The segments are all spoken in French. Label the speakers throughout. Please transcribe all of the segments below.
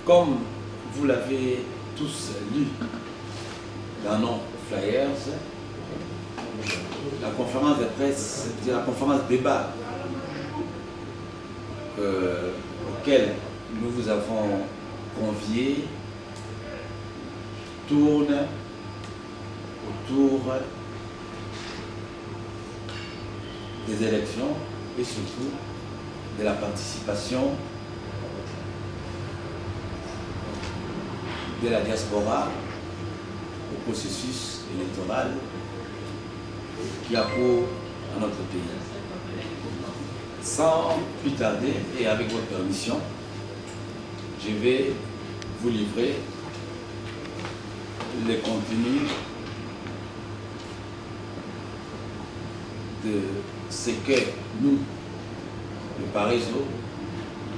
Speaker 1: Comme vous l'avez tous lu dans nos flyers, la conférence de presse, c'est la conférence débat auquel nous vous avons convié tourne autour des élections et surtout de la participation de la diaspora au processus électoral qui a cours dans notre pays. Sans plus tarder et avec votre permission, je vais vous livrer les contenus de ce que nous, le Parézo,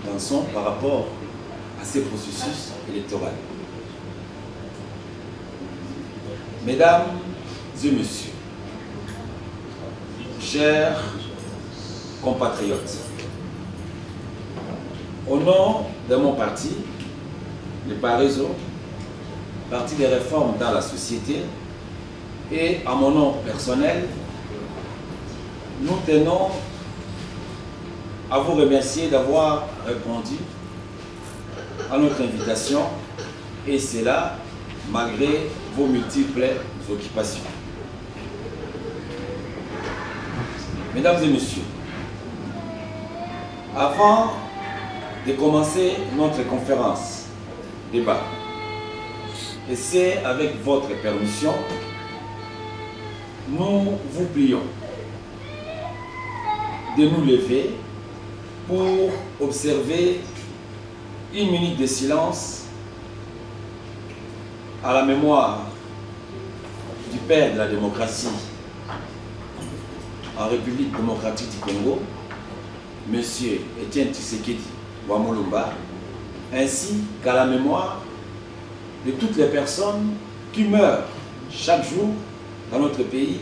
Speaker 1: pensons par rapport à ces processus électoraux. Mesdames et messieurs, chers compatriotes, au nom de mon parti, le Parézo, parti des réformes dans la société, et à mon nom personnel, nous tenons à vous remercier d'avoir répondu à notre invitation, et cela malgré vos multiples occupations. Mesdames et messieurs, avant de commencer notre conférence débat, et c'est avec votre permission, nous vous prions de nous lever pour observer une minute de silence à la mémoire du père de la démocratie en République démocratique du Congo, M. Etienne Tshisekedi Wamolumba, ainsi qu'à la mémoire de toutes les personnes qui meurent chaque jour dans notre pays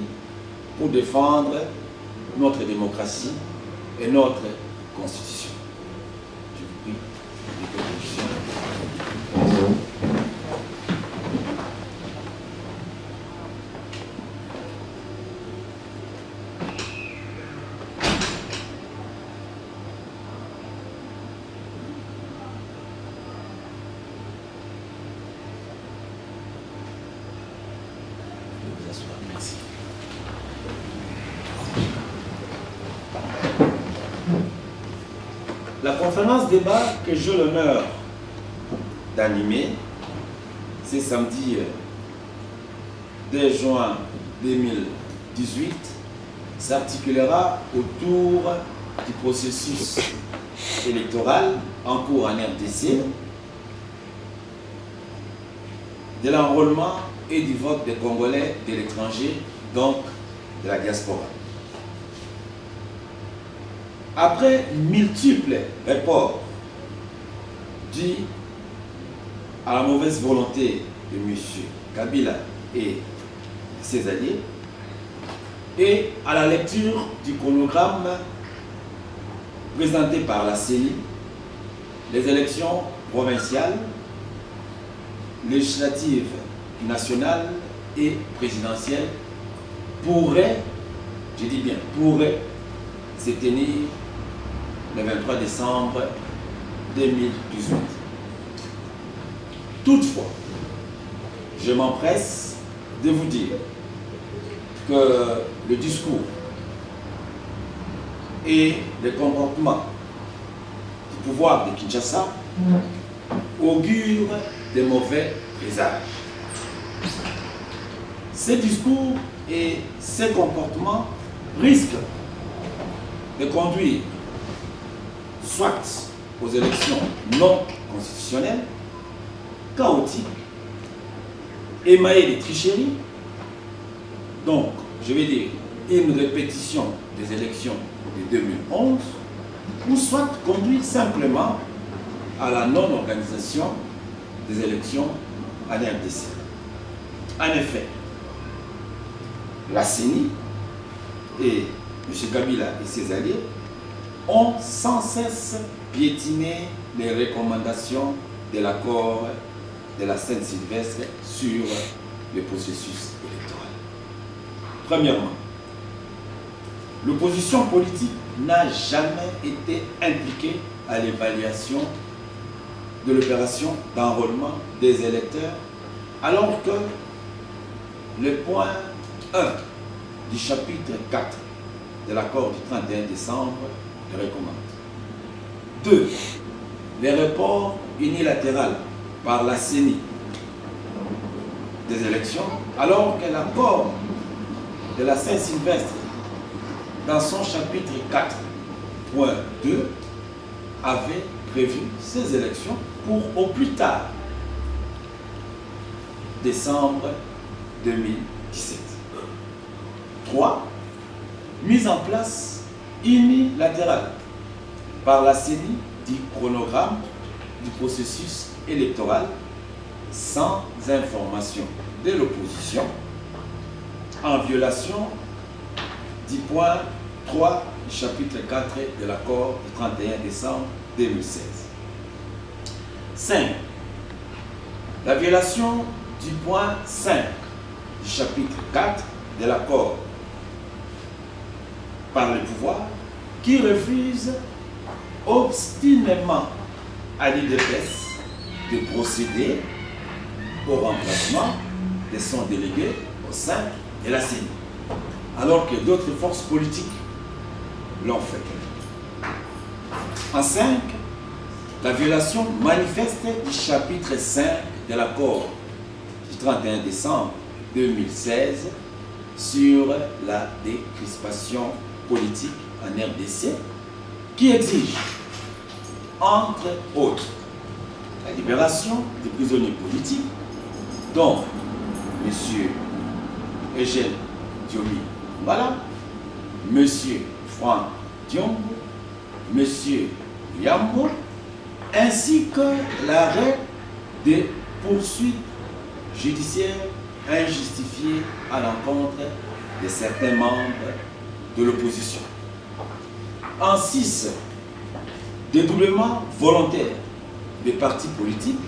Speaker 1: pour défendre notre démocratie et notre constitution. Je vous prie de contribution. Merci. La conférence débat que j'ai l'honneur d'animer, c'est samedi 2 juin 2018, s'articulera autour du processus électoral en cours en RDC, de l'enrôlement et du vote des Congolais de l'étranger, donc de la diaspora. Après multiples reports dus à la mauvaise volonté de M. Kabila et ses alliés, et à la lecture du chronogramme présenté par la CENI, les élections provinciales, législatives, nationales et présidentielles pourraient, je dis bien pourraient, se tenir le 23 décembre 2018. Toutefois, je m'empresse de vous dire que le discours et le comportement du pouvoir de Kinshasa augurent de mauvais présages. Ces discours et ces comportements risquent de conduire soit aux élections non constitutionnelles, chaotiques, émaillées de tricheries, donc je vais dire une répétition des élections de 2011, ou soit conduire simplement à la non-organisation des élections à l'RDC. En effet, la CENI et M. Kabila et ses alliés ont sans cesse piétiné les recommandations de l'accord de la Saint-Sylvestre sur le processus électoral. Premièrement, l'opposition politique n'a jamais été impliquée à l'évaluation de l'opération d'enrôlement des électeurs, alors que le point 1 du chapitre 4 de l'accord du 31 décembre le recommande. 2. Les reports unilatéraux par la CENI des élections, alors que l'accord de la Saint-Sylvestre, dans son chapitre 4.2, avait prévu ces élections pour au plus tard décembre 2017. 3. Mise en place unilatérale par la CENI du chronogramme du processus électoral sans information de l'opposition, en violation du point 3 du chapitre 4 de l'accord du 31 décembre 2016. 5. La violation du point 5 du chapitre 4 de l'accord par le pouvoir qui refuse obstinément à l'IDPS de procéder au remplacement de son délégué au sein de la CENI, alors que d'autres forces politiques l'ont fait. En 5, la violation manifeste du chapitre 5 de l'accord du 31 décembre 2016 sur la décrispation politique en RDC, qui exige, entre autres, la libération des prisonniers politiques, dont M. Eugène Diomi Mbala, M. Franck Diombo, M. Yambo, ainsi que l'arrêt des poursuites judiciaires injustifiées à l'encontre de certains membres de l'opposition. En 6, dédoublement volontaire des partis politiques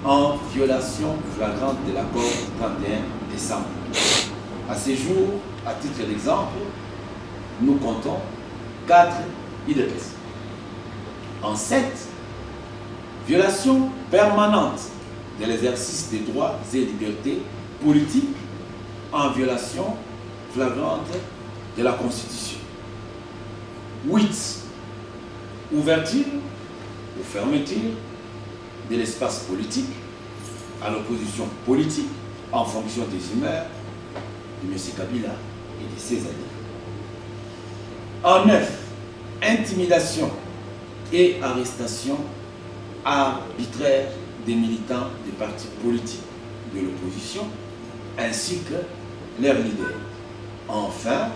Speaker 1: en violation flagrante de l'accord du 31 décembre. À ce jour, à titre d'exemple, nous comptons 4 IDPS. En 7, violation permanente de l'exercice des droits et libertés politiques en violation flagrante de la Constitution. 8. Ouverture ou fermeture de l'espace politique à l'opposition politique en fonction des humeurs de M. Kabila et de ses alliés. En 9. Intimidation et arrestation arbitraire des militants des partis politiques de l'opposition ainsi que leurs leaders. Enfin,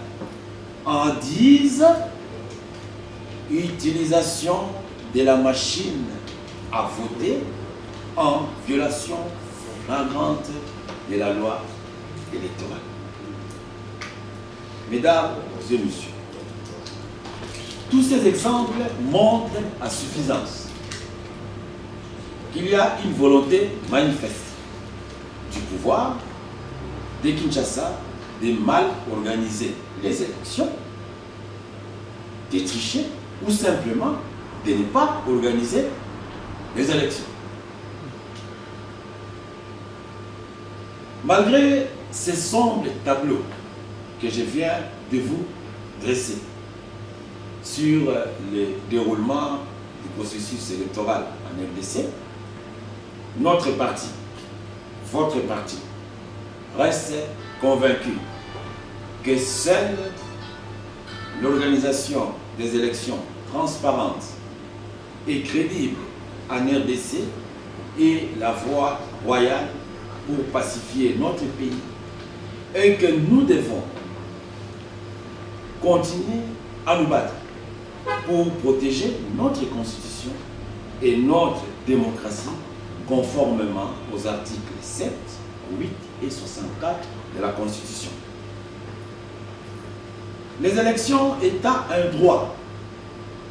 Speaker 1: en 10, utilisation de la machine à voter en violation flagrante de la loi électorale. Mesdames et messieurs, tous ces exemples montrent à suffisance qu'il y a une volonté manifeste du pouvoir de Kinshasa de mal organiser les élections, de tricher ou simplement de ne pas organiser les élections. Malgré ces sombres tableaux que je viens de vous dresser sur le déroulement du processus électoral en RDC, notre parti, votre parti, reste convaincu que seule l'organisation des élections transparentes et crédibles en RDC est la voie royale pour pacifier notre pays et que nous devons continuer à nous battre pour protéger notre constitution et notre démocratie conformément aux articles 7, 8 et 64 de la Constitution. Les élections étant un droit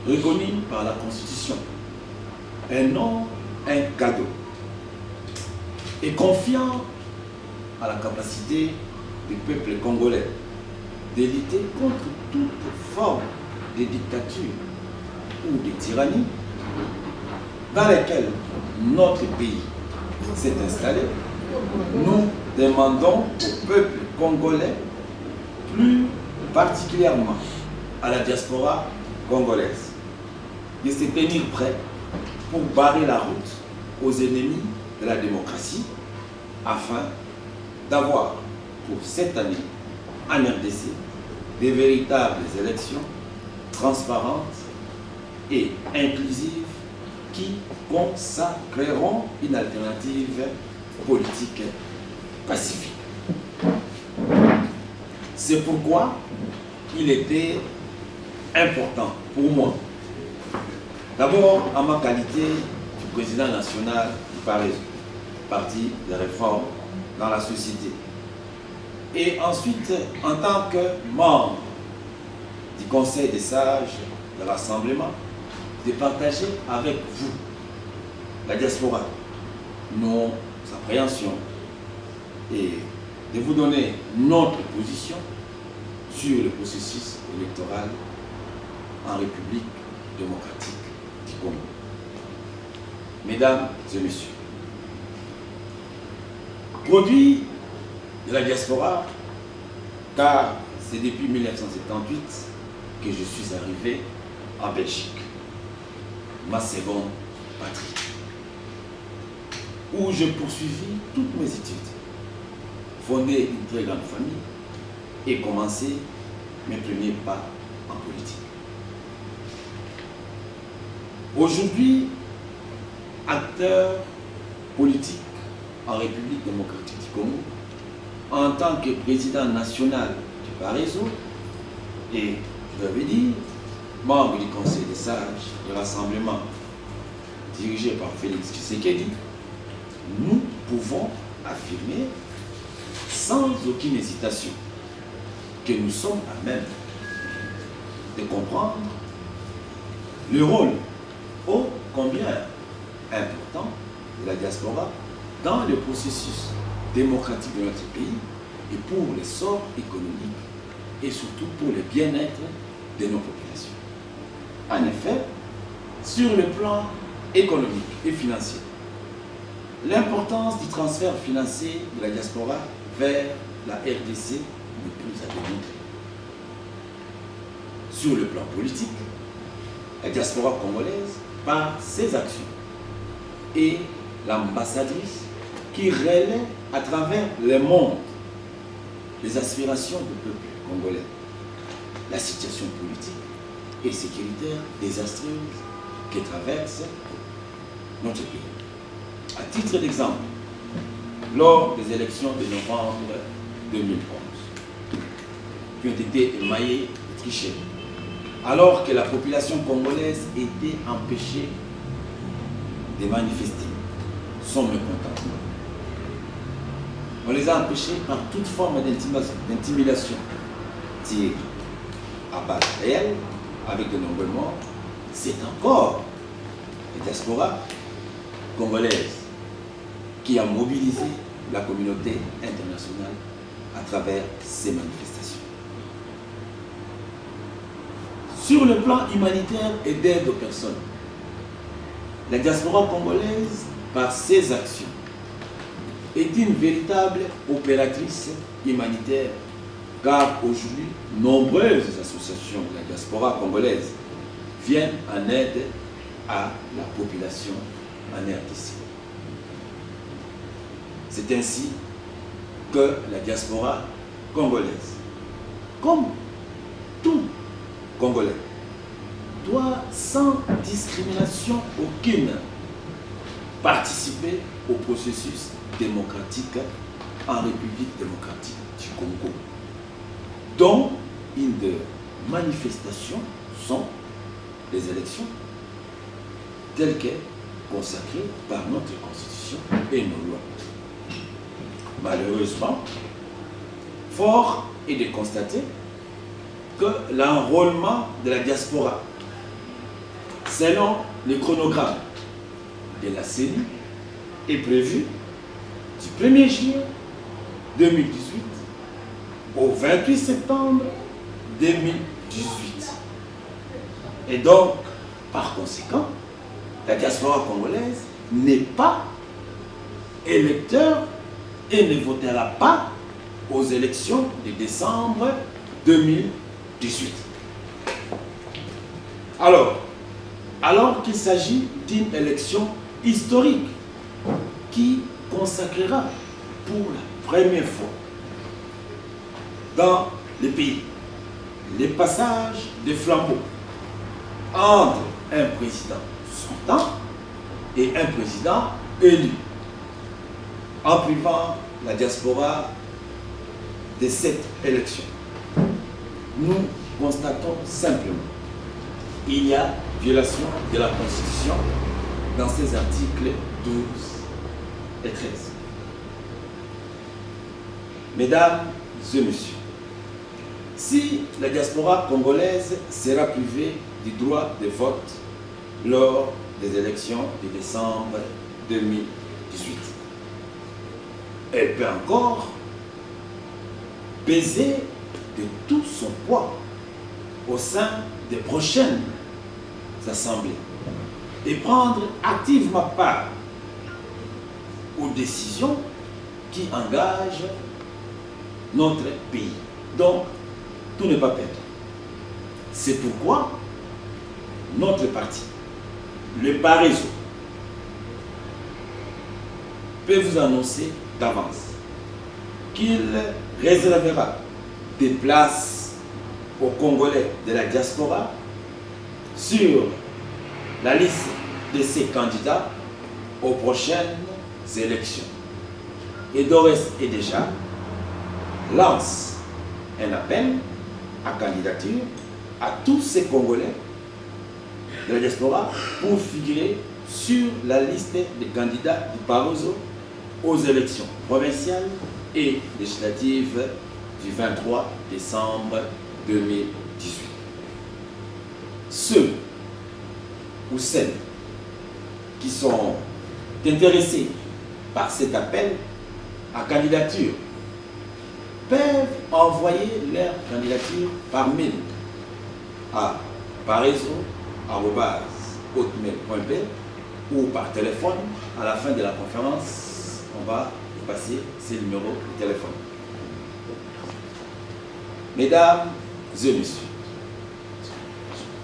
Speaker 1: reconnu par la Constitution et non un cadeau et confiant à la capacité du peuple congolais de lutter contre toute forme de dictature ou de tyrannie dans lesquelles notre pays s'est installé, nous demandons au peuple congolais, plus particulièrement à la diaspora congolaise, de se tenir prêt pour barrer la route aux ennemis de la démocratie afin d'avoir pour cette année en RDC des véritables élections transparentes et inclusives qui consacreront une alternative politique pacifique. C'est pourquoi il était important pour moi, d'abord en ma qualité du président national du Parti des réformes dans la société, et ensuite en tant que membre du Conseil des sages de l'Assemblement, de partager avec vous, la diaspora, nos appréhensions et de vous donner notre position sur le processus électoral en République démocratique du Congo. Mesdames et messieurs, produit de la diaspora, car c'est depuis 1978 que je suis arrivé en Belgique, ma seconde patrie, où je poursuivis toutes mes études, fondé une très grande famille et commencé mes premiers pas en politique. Aujourd'hui, acteur politique en République démocratique du Congo, en tant que président national du Parézo et, je l'avais dit, membre du Conseil des sages de l'Assemblement dirigé par Félix Tshisekedi, nous pouvons affirmer sans aucune hésitation que nous sommes à même de comprendre le rôle ô combien important de la diaspora dans le processus démocratique de notre pays et pour l'essor économique et surtout pour le bien-être de nos populations. En effet, sur le plan économique et financier, l'importance du transfert financier de la diaspora vers la RDC n'est plus à démontrer. Sur le plan politique, la diaspora congolaise, par ses actions, et l'ambassadrice qui relaie à travers le monde les aspirations du peuple congolais, la situation politique et sécuritaire désastreuse que traverse notre pays. À titre d'exemple, lors des élections de novembre 2011, qui ont été émaillées de tricheries, alors que la population congolaise était empêchée de manifester son mécontentement. On les a empêchés par toute forme d'intimidation, tir à balles réelles, avec de nombreux morts. C'est encore la diaspora congolaise qui a mobilisé la communauté internationale à travers ces manifestations. Sur le plan humanitaire et d'aide aux personnes, la diaspora congolaise, par ses actions, est une véritable opératrice humanitaire, car aujourd'hui, nombreuses associations de la diaspora congolaise viennent en aide à la population en RDC. C'est ainsi que la diaspora congolaise, comme tout Congolais, doit sans discrimination aucune participer au processus démocratique en République démocratique du Congo, dont une des manifestations sont les élections telles que consacrées par notre Constitution et nos lois. Malheureusement, fort est de constater que l'enrôlement de la diaspora, selon le chronogramme de la CENI est prévu du 1er juillet 2018 au 28 septembre 2018. Et donc, par conséquent, la diaspora congolaise n'est pas électeur et ne votera pas aux élections de décembre 2018. Alors qu'il s'agit d'une élection historique qui consacrera pour la première fois dans le pays les passages de flambeaux entre un président sortant et un président élu, en privant la diaspora de cette élection. Nous constatons simplement qu'il y a violation de la Constitution dans ces articles 12 et 13. Mesdames et messieurs, si la diaspora congolaise sera privée du droit de vote lors des élections de décembre 2018, elle peut encore peser de tout son poids au sein des prochaines assemblées et prendre activement part aux décisions qui engagent notre pays. Donc, tout n'est pas perdu. C'est pourquoi notre parti, le Parézo, peut vous annoncer d'avance qu'il réservera des places aux Congolais de la diaspora sur la liste de ces candidats aux prochaines élections. Et d'ores et déjà lance un appel à candidature à tous ces Congolais de la diaspora pour figurer sur la liste des candidats du Parézo aux élections provinciales et législatives du 23 décembre 2018. Ceux ou celles qui sont intéressés par cet appel à candidature peuvent envoyer leur candidature par mail à parézo@hotmail.be ou par téléphone. À la fin de la conférence, on va vous passer ces numéros de téléphone. Mesdames et messieurs,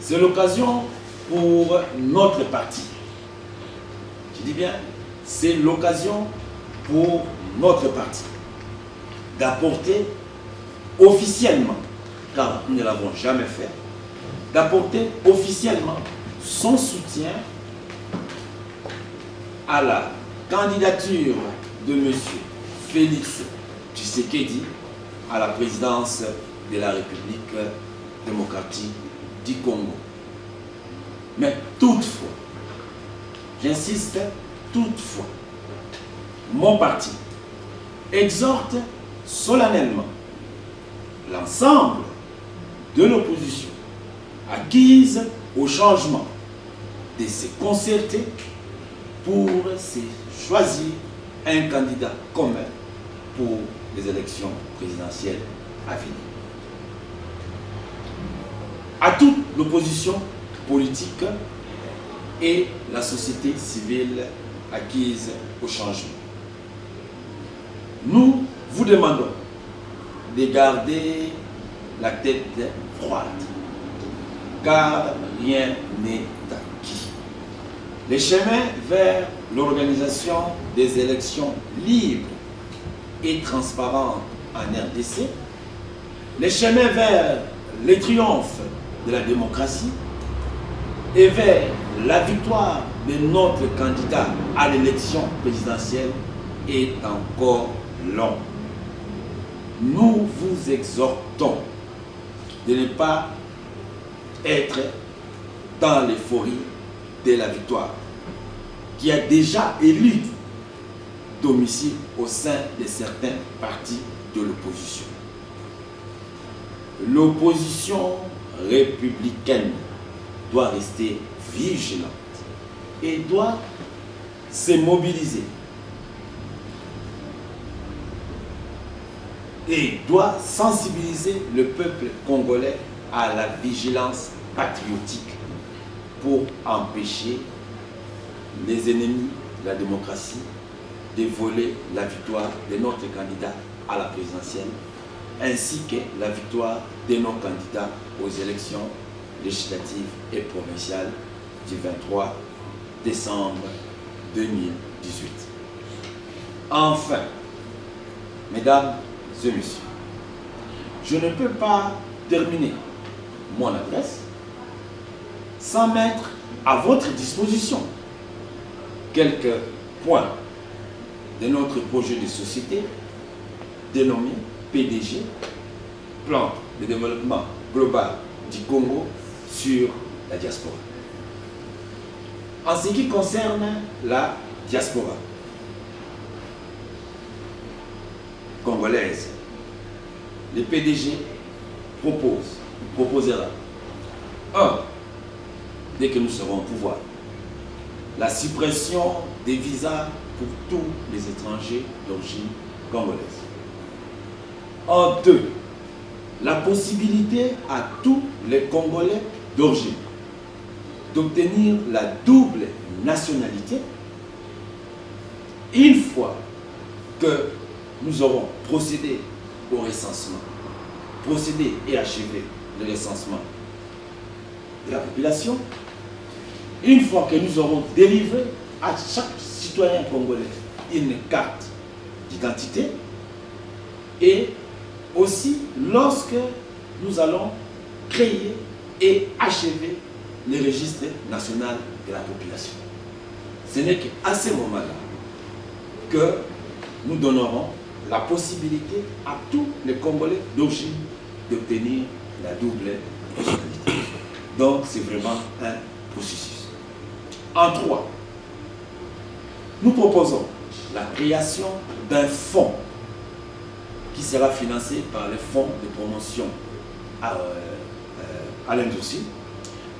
Speaker 1: c'est l'occasion pour notre parti. Je dis bien, c'est l'occasion pour notre parti d'apporter officiellement, car nous ne l'avons jamais fait, d'apporter officiellement son soutien à la candidature de M. Félix Tshisekedi à la présidence de la République démocratique du Congo. Mais toutefois, j'insiste, toutefois, mon parti exhorte solennellement l'ensemble de l'opposition acquise au changement de se concerter pour se choisir un candidat commun pour les élections présidentielles à venir. À toute l'opposition politique et la société civile acquise au changement, nous vous demandons de garder la tête froide, car rien n'est acquis. Les chemins vers l'organisation des élections libres et transparentes en RDC, les chemins vers le triomphe de la démocratie et vers la victoire de notre candidat à l'élection présidentielle est encore long. Nous vous exhortons de ne pas être dans l'euphorie de la victoire, qui a déjà élu domicile au sein de certains partis de l'opposition. L'opposition républicaine doit rester vigilante et doit s'est mobilisé et doit sensibiliser le peuple congolais à la vigilance patriotique pour empêcher les ennemis de la démocratie de voler la victoire de notre candidat à la présidentielle, ainsi que la victoire de nos candidats aux élections législatives et provinciales du 23 décembre 2018. Enfin, mesdames et messieurs, je ne peux pas terminer mon adresse sans mettre à votre disposition quelques points de notre projet de société dénommé PDG, Plan de développement global du Congo sur la diaspora. En ce qui concerne la diaspora congolaise, le PDG proposera 1. Dès que nous serons au pouvoir, la suppression des visas pour tous les étrangers d'origine congolaise. En 2, la possibilité à tous les Congolais d'origine d'obtenir la double nationalité une fois que nous aurons procédé au recensement, procédé et achevé le recensement de la population, une fois que nous aurons délivré à chaque citoyen congolais une carte d'identité, et aussi lorsque nous allons créer et achever le registre national de la population. Ce n'est qu'à ce moment-là que nous donnerons la possibilité à tous les Congolais d'origine d'obtenir la double nationalité. Donc c'est vraiment un processus. En 3, nous proposons la création d'un fonds qui sera financé par les fonds de promotion à l'industrie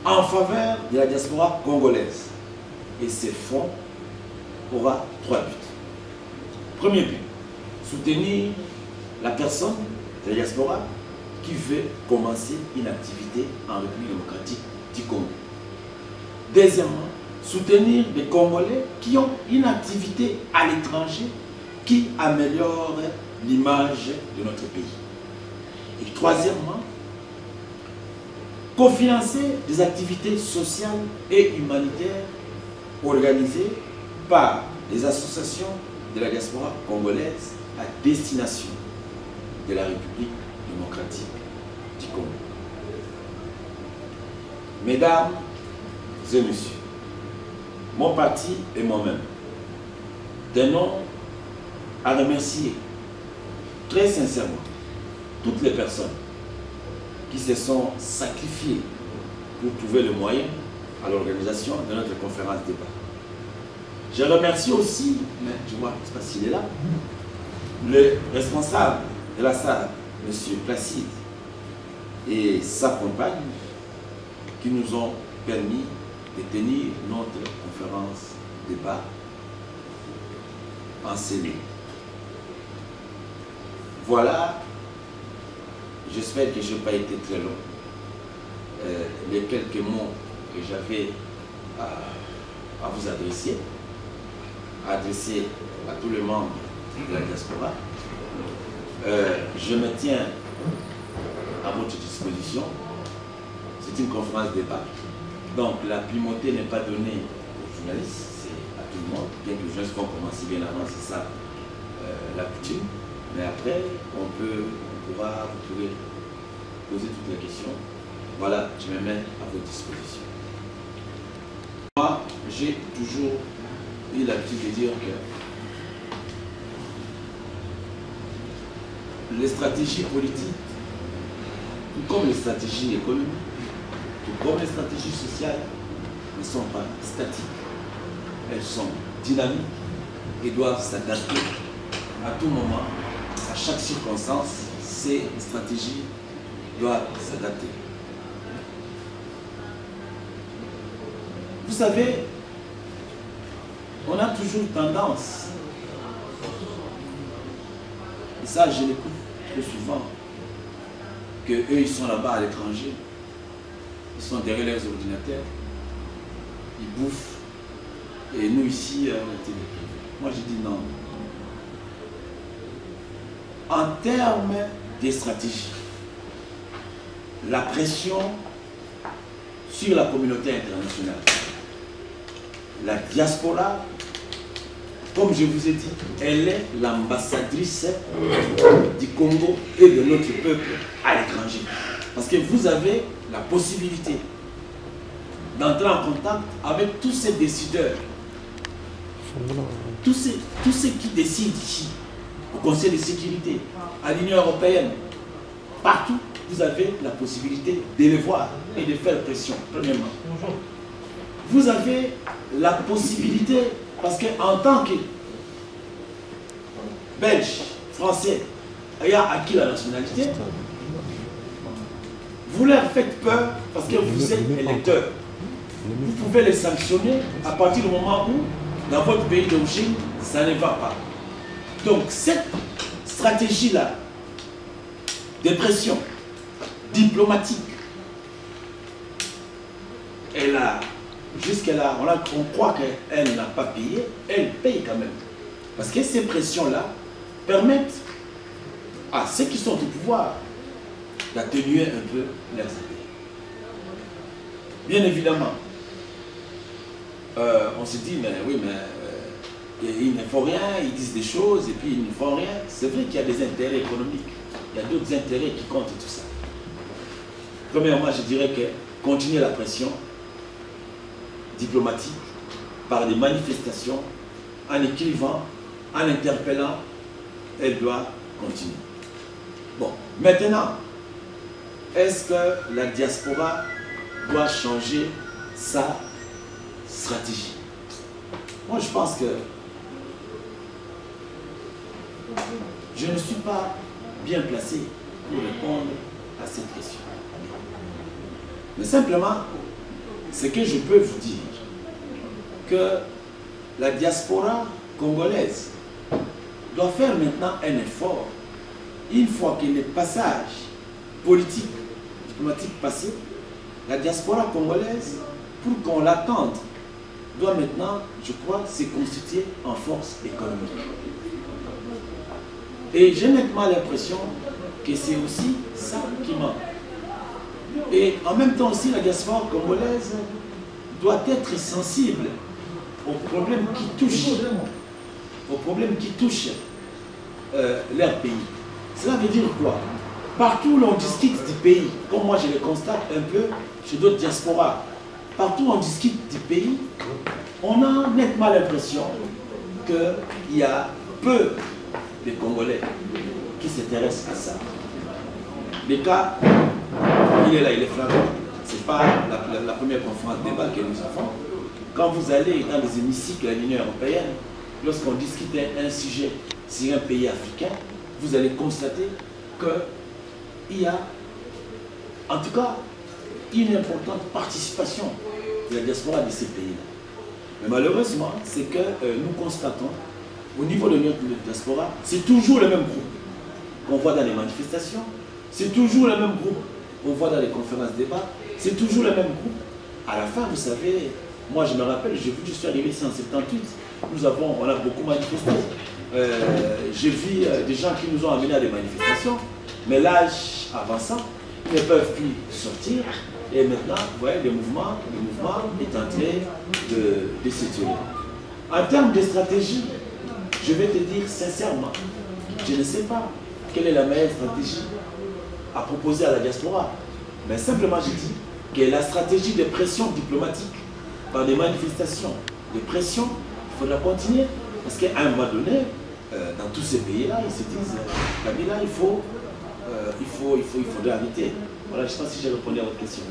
Speaker 1: en faveur de la diaspora congolaise. Et ce fonds aura 3 buts. Premier but, soutenir la personne de la diaspora qui veut commencer une activité en République démocratique du Congo. Deuxièmement, soutenir les Congolais qui ont une activité à l'étranger qui améliore l'image de notre pays. Et troisièmement, cofinancer des activités sociales et humanitaires organisées par les associations de la diaspora congolaise à destination de la République démocratique du Congo. Mesdames et messieurs, mon parti et moi-même tenons à remercier très sincèrement toutes les personnes qui se sont sacrifiées pour trouver le moyen à l'organisation de notre conférence débat. Je remercie aussi, mais je vois, je ne sais pas s'il est là, le responsable de la salle, M. Placide, et sa compagne, qui nous ont permis de tenir notre conférence débat en scellé. Voilà, j'espère que je n'ai pas été très long. Les quelques mots que j'avais à vous adresser à tous les membres de la diaspora. Je me tiens à votre disposition. C'est une conférence débat. Donc la primauté n'est pas donnée aux journalistes, c'est à tout le monde. Bien que les journalistes vont commencer bien avant, c'est ça la coutume. Mais après, on pourra vous poser toutes les questions. Voilà, je me mets à votre disposition. Moi, j'ai toujours eu l'habitude de dire que les stratégies politiques, tout comme les stratégies économiques, tout comme les stratégies sociales, ne sont pas statiques. Elles sont dynamiques et doivent s'adapter à tout moment, à chaque circonstance. Ces stratégies doivent s'adapter. Vous savez, on a toujours tendance, et ça je l'écoute très souvent, que eux ils sont là-bas à l'étranger, ils sont derrière leurs ordinateurs, ils bouffent, et nous ici, on a été privés. Moi je dis non. En termes de stratégie, la pression sur la communauté internationale, la diaspora, comme je vous ai dit, elle est l'ambassadrice du Congo et de notre peuple à l'étranger. Parce que vous avez la possibilité d'entrer en contact avec tous ces décideurs, tous ceux qui décident ici, au Conseil de sécurité, à l'Union européenne, partout, vous avez la possibilité de les voir et de faire pression, premièrement. Vous avez la possibilité, parce qu'en tant que Belge, Français, ayant acquis la nationalité, vous leur faites peur parce que vous êtes électeur. Vous pouvez les sanctionner à partir du moment où, dans votre pays d'origine, ça ne va pas. Donc cette stratégie-là, de pression diplomatique, elle a, jusqu'à là, on croit qu'elle n'a pas payé, elle paye quand même. Parce que ces pressions-là permettent à ceux qui sont au pouvoir d'atténuer un peu leurs appels. Bien évidemment, on se dit, mais oui, mais ils ne font rien, ils disent des choses et puis ils ne font rien. C'est vrai qu'il y a des intérêts économiques, il y a d'autres intérêts qui comptent et tout ça. Premièrement, je dirais que continuer la pression diplomatique par des manifestations, en écrivant, en interpellant, elle doit continuer. Bon, maintenant, est-ce que la diaspora doit changer sa stratégie? Moi, je pense que je ne suis pas bien placé pour répondre à cette question. Mais simplement, ce que je peux vous dire, que la diaspora congolaise doit faire maintenant un effort, une fois que les passages politiques, diplomatiques passés, la diaspora congolaise, pour qu'on l'attende, doit maintenant, je crois, se constituer en force économique. Et j'ai nettement l'impression que c'est aussi ça qui manque. Et en même temps aussi, la diaspora congolaise doit être sensible aux problèmes qui touchent leur pays. Cela veut dire quoi? Partout où l'on discute du pays, comme moi je le constate un peu chez d'autres diasporas, partout où on discute du pays, on a nettement l'impression qu'il y a peu de Congolais qui s'intéressent à ça. Le cas, il est là, il est flagrant. Ce n'est pas la première conférence de débat que nous avons. Quand vous allez dans les hémicycles de l'Union européenne, lorsqu'on discute un sujet sur un pays africain, vous allez constater qu'il y a, en tout cas, une importante participation de la diaspora de ces pays-là. Mais malheureusement, c'est que nous constatons, au niveau de notre diaspora, c'est toujours le même groupe qu'on voit dans les manifestations, c'est toujours le même groupe qu'on voit dans les conférences de débat, c'est toujours le même groupe. À la fin, vous savez, moi je me rappelle, je suis arrivé ici en 78, on a beaucoup manifesté. J'ai vu des gens qui nous ont amenés à des manifestations, mais l'âge avançant, ils ne peuvent plus sortir. Et maintenant, vous voyez, le mouvement est en train de s'étioler. En termes de stratégie, je vais te dire sincèrement, je ne sais pas quelle est la meilleure stratégie à proposer à la diaspora. Mais simplement, je dis que la stratégie de pression diplomatique par des manifestations de pression, il faudra continuer. Parce qu'à un moment donné, dans tous ces pays-là, ils se disent, Kabila, il faudrait arrêter. Voilà, je ne sais pas si j'ai répondu à votre question.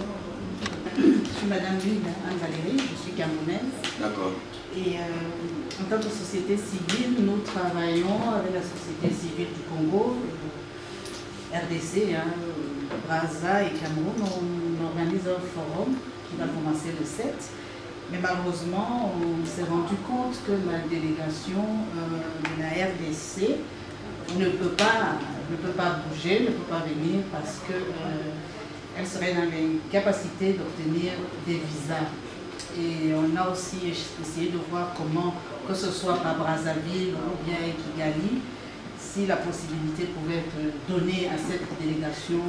Speaker 2: Je suis Madame Lune Anne-Valérie, je suis camerounaise.
Speaker 1: D'accord.
Speaker 2: Et en tant que société civile, nous travaillons avec la société civile du Congo, RDC, Brazza et Cameroun. On organise un forum qui va commencer le 7. Mais malheureusement, on s'est rendu compte que la délégation de la RDC ne peut pas bouger, ne peut pas venir parce qu'elle serait dans l'incapacité d'obtenir des visas. Et on a aussi essayé de voir comment, que ce soit par Brazzaville ou bien Kigali, si la possibilité pouvait être donnée à cette délégation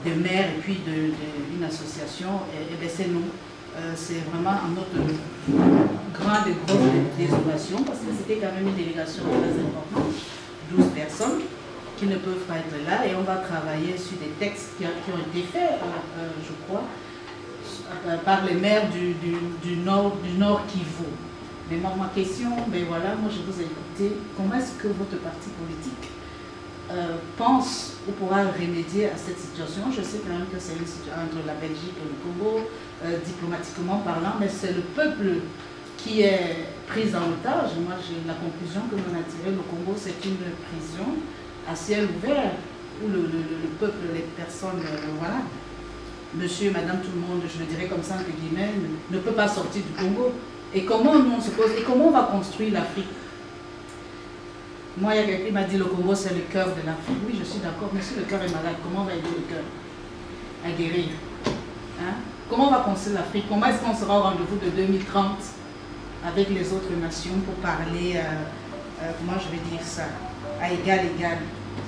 Speaker 2: de maires et puis d'une association, et bien c'est non. C'est vraiment notre grande et grosse désolation parce que c'était quand même une délégation très importante, 12 personnes qui ne peuvent pas être là, et on va travailler sur des textes qui ont été faits, je crois, par les maires du Nord Kivu. Mais ma question, ben voilà, moi je vous ai écouté, comment est-ce que votre parti politique pense ou pourra remédier à cette situation? Je sais quand même que c'est une situation entre la Belgique et le Congo, diplomatiquement parlant, mais c'est le peuple qui est pris en otage. Moi, j'ai la conclusion que l'on a tirée, le Congo, c'est une prison à ciel ouvert, où le peuple, les personnes, voilà, monsieur, madame, tout le monde, je le dirais comme ça, entre guillemets, ne peut pas sortir du Congo. Et comment nous on se pose, et comment on va construire l'Afrique? Moi, il y a quelqu'un qui m'a dit le Congo c'est le cœur de l'Afrique. Oui, je suis d'accord, mais si le cœur est malade, comment on va aider le cœur à guérir? Hein? Comment on va construire l'Afrique? Comment est-ce qu'on sera au rendez-vous de 2030 avec les autres nations pour parler, comment je vais dire ça, à égal,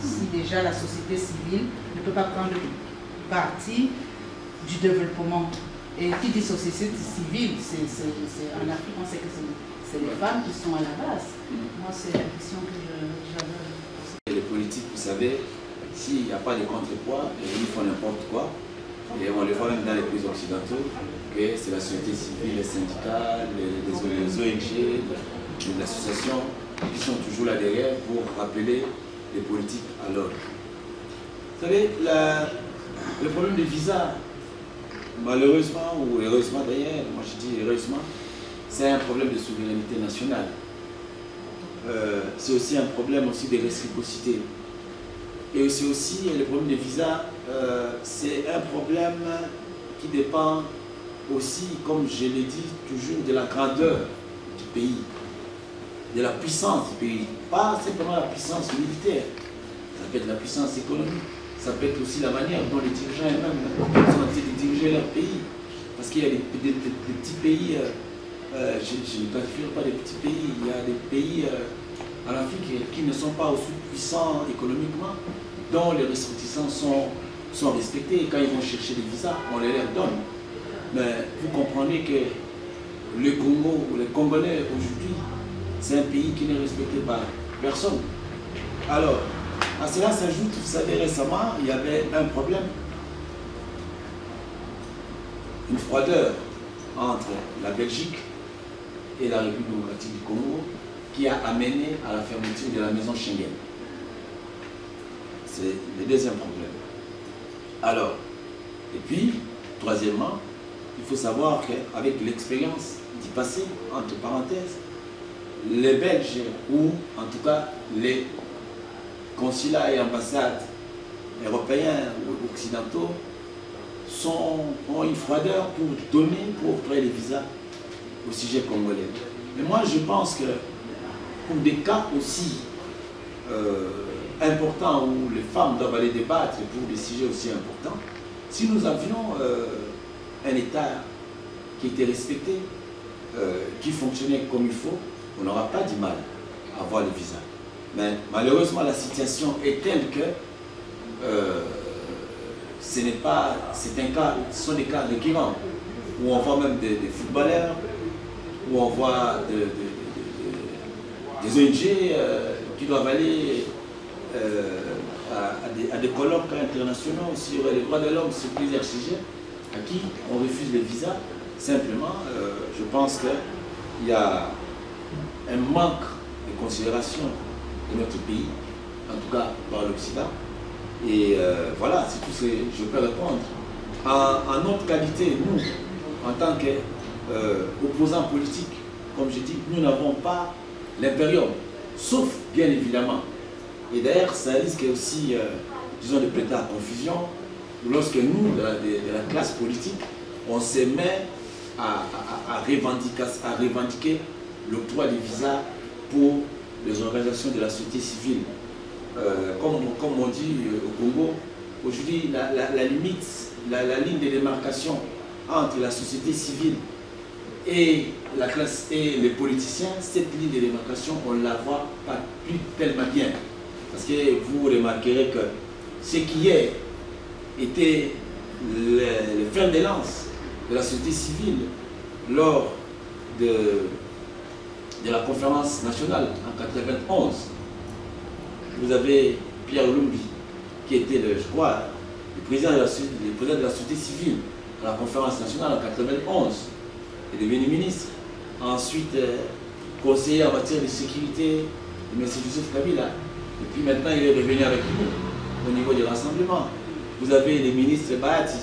Speaker 2: si déjà la société civile ne peut pas prendre parti du développement? Et qui dit société civile, en Afrique, on sait que c'est les femmes qui sont à la base. Moi, c'est la question que j'avais.
Speaker 1: Les politiques, vous savez, s'il n'y a pas de contrepoids, ils font n'importe quoi. Et on le voit même dans les pays occidentaux, que c'est la société civile, les syndicats, les ONG, les associations qui sont toujours là derrière pour rappeler les politiques à l'ordre. Vous savez, le problème des visas, malheureusement ou heureusement d'ailleurs, moi je dis heureusement, c'est un problème de souveraineté nationale. C'est aussi un problème aussi de réciprocité. Et c'est aussi le problème des visas, c'est un problème qui dépend aussi, comme je l'ai dit, toujours de la grandeur du pays, de la puissance du pays. Pas simplement la puissance militaire, ça peut être la puissance économique. Ça peut être aussi la manière dont les dirigeants eux-mêmes sont en train de diriger leur pays. Parce qu'il y a des petits pays, je ne qualifierai pas des petits pays, il y a des pays en Afrique qui ne sont pas aussi puissants économiquement, dont les ressortissants sont respectés. Et quand ils vont chercher des visas, on les leur donne. Mais vous comprenez que le Congo, ou les Congolais aujourd'hui, c'est un pays qui n'est respecté par personne. Alors, à cela s'ajoute, vous savez, récemment, il y avait un problème, une froideur entre la Belgique et la République démocratique du Congo qui a amené à la fermeture de la maison Schengen. C'est le deuxième problème. Alors, et puis, troisièmement, il faut savoir qu'avec l'expérience du passé, entre parenthèses, les Belges, ou en tout cas les consulats et ambassades européens ou occidentaux ont une froideur pour octroyer les visas au sujet congolais. Mais moi je pense que pour des cas aussi importants où les femmes doivent aller débattre pour des sujets aussi importants, si nous avions un État qui était respecté, qui fonctionnait comme il faut, on n'aura pas du mal à avoir les visas. Mais malheureusement, la situation est telle que ce sont des cas récurrents, où on voit même des footballeurs, où on voit des ONG qui doivent aller à des colloques internationaux sur les droits de l'homme, sur plusieurs sujets, à qui on refuse les visas. Simplement, je pense qu'il y a un manque de considération de notre pays, en tout cas par l'Occident. Et voilà, c'est tout ce que je peux répondre. En notre qualité, nous, en tant qu'opposants politiques, comme je dis, nous n'avons pas l'impérium, sauf bien évidemment. Et d'ailleurs, ça risque aussi, disons, de prêter à confusion, lorsque nous, de la classe politique, on se met à revendiquer l'octroi des visas pour les organisations de la société civile. Comme on dit au Congo, aujourd'hui, la limite, la ligne de démarcation entre la société civile et la classe et les politiciens, cette ligne de démarcation, on ne la voit pas plus tellement bien. Parce que vous remarquerez que ce qui était le fer de lance de la société civile lors de la conférence nationale en 1991, vous avez Pierre Lumbi, qui était, je crois, le président de la société civile à la conférence nationale en 1991, est devenu ministre. Ensuite, conseiller en matière de sécurité de M. Joseph Kabila. Et puis maintenant, il est revenu avec nous au niveau du rassemblement. Vous avez le ministre Bahati,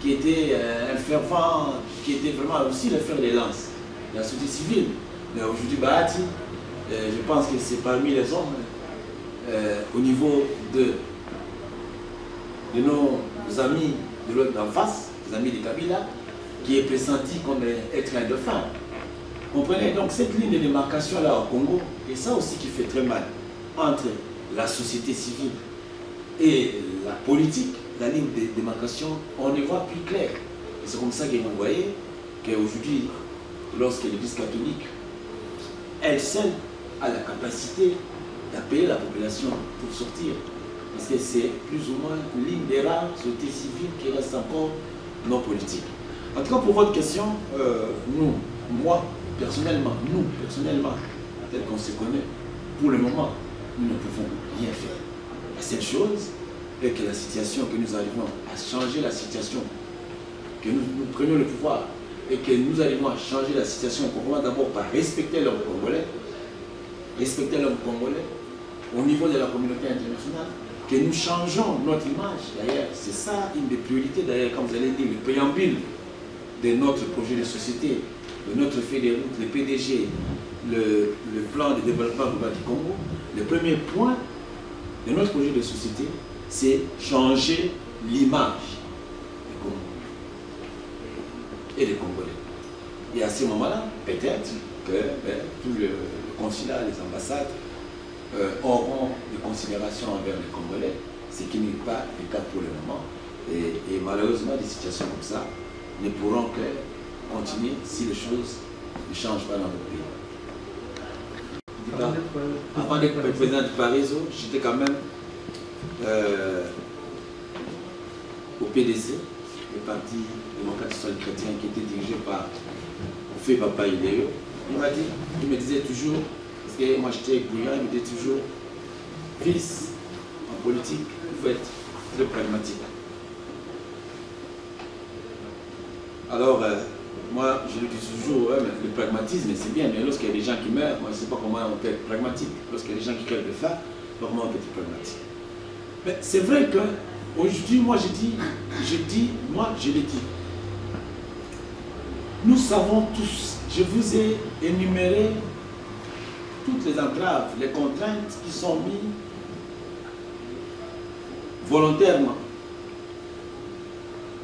Speaker 1: qui était un fervent, qui était vraiment aussi le fer de lance de la société civile. Mais aujourd'hui, Bahati, je pense que c'est parmi les hommes au niveau de nos amis de l'autre d'en face, les amis de Kabila, qui est pressenti comme être un dauphin. Comprenez? Donc cette ligne de démarcation là au Congo, et ça aussi qui fait très mal, entre la société civile et la politique, la ligne de démarcation, on ne voit plus clair. Et c'est comme ça que vous voyez qu'aujourd'hui, lorsque l'Église catholique, elle seule a la capacité d'appeler la population pour sortir. Parce que c'est plus ou moins l'une des rares sociétés civiles qui reste encore non politique. En tout cas, pour votre question, moi, personnellement, tel qu'on se connaît, pour le moment, nous ne pouvons rien faire. La seule chose est que la situation, que nous arrivons à changer la situation, que nous prenions le pouvoir et que nous arrivons à changer la situation, on commence d'abord par respecter l'homme congolais, au niveau de la communauté internationale, que nous changeons notre image. D'ailleurs, c'est ça une des priorités, d'ailleurs, comme vous allez dire, le préambule de notre projet de société, de notre fait de route, le PDG, le plan de développement global du Congo. Le premier point de notre projet de société, c'est changer l'image du Congo et des Congolais. Et à ce moment-là, peut-être que tout le consulat, les ambassades auront des considérations envers les Congolais, ce qui n'est pas le cas pour le moment. Et malheureusement, des situations comme ça ne pourront que continuer si les choses ne changent pas dans notre pays. Avant d'être président du Parisot, j'étais quand même au PDC, le Parti démocrate social chrétien, qui était dirigé par Oufé Papa Idéo. Il me disait toujours, parce que moi j'étais brillant, il me disait toujours, fils, en politique, il faut être très pragmatique. Alors, moi, je lui dis toujours, ouais, le pragmatisme, c'est bien, mais lorsqu'il y a des gens qui meurent, moi, je ne sais pas comment on peut être pragmatique. Lorsqu'il y a des gens qui crèvent de faim, comment on peut être pragmatique. Mais c'est vrai qu'aujourd'hui, moi, je l'ai dit. Nous savons tous, je vous ai énuméré toutes les entraves, les contraintes qui sont mises volontairement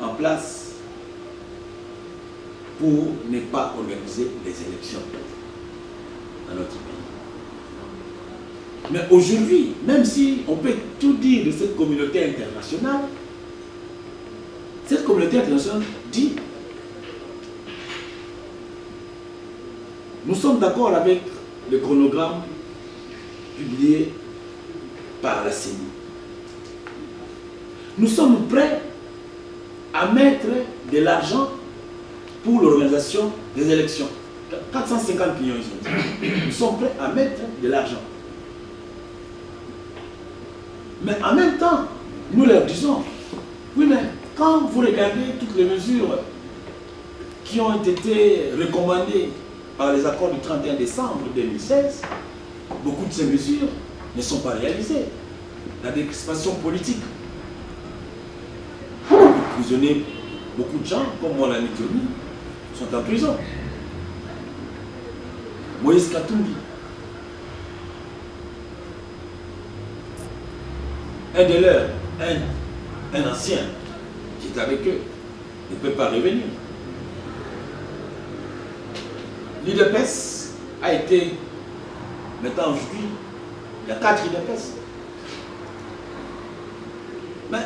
Speaker 1: en place pour ne pas organiser les élections dans notre pays. Mais aujourd'hui, même si on peut tout dire de cette communauté internationale dit, nous sommes d'accord avec le chronogramme publié par la CENI. Nous sommes prêts à mettre de l'argent pour l'organisation des élections. 450 millions, ils ont dit. Nous sommes prêts à mettre de l'argent. Mais en même temps, nous leur disons, oui, mais quand vous regardez toutes les mesures qui ont été recommandées par les accords du 31 décembre 2016, beaucoup de ces mesures ne sont pas réalisées. La décrispation politique, beaucoup de prisonniers, beaucoup de gens, comme Molani Dioni, sont en prison. Moïse Katumbi, un de leurs, un ancien qui est avec eux, ne peut pas revenir. l'IDPS a été, maintenant aujourd'hui, il y a 4 IDPS. Mais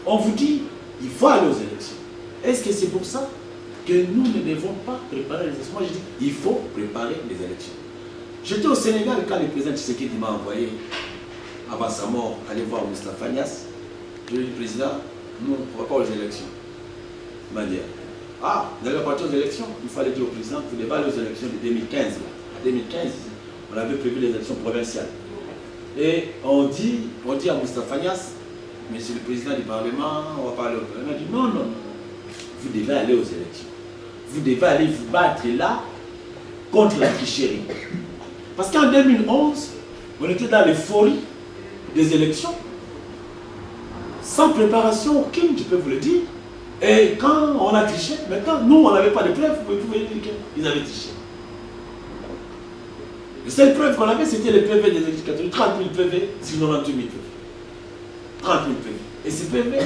Speaker 1: on vous dit, il faut aller aux élections. Est-ce que c'est pour ça que nous ne devons pas préparer les élections? Moi je dis, il faut préparer les élections. J'étais au Sénégal quand le président Tshisekedi m'a envoyé, avant sa mort, aller voir Moustapha Niasse. Je lui ai dit, président, nous, on ne va pas aux élections. Il m'a dit, ah, vous allez partir aux élections? Il fallait dire au président, vous devez aller aux élections de 2015. En 2015, on avait prévu les élections provinciales. Et on dit à Moustapha Niasse, monsieur le président du Parlement, on va parler au Parlement. Il m'a dit, non, non, vous devez aller aux élections. Vous devez aller vous battre là contre la tricherie. Parce qu'en 2011, on était dans l'euphorie des élections, sans préparation aucune, je peux vous le dire. Et quand on a triché, maintenant, nous, on n'avait pas de preuves, vous pouvez dire qu'ils avaient triché. La seule preuve qu'on avait, c'était les PV des éducateurs, 30 000 PV sur 98 000 PV. 30 000 PV. Et ces PV,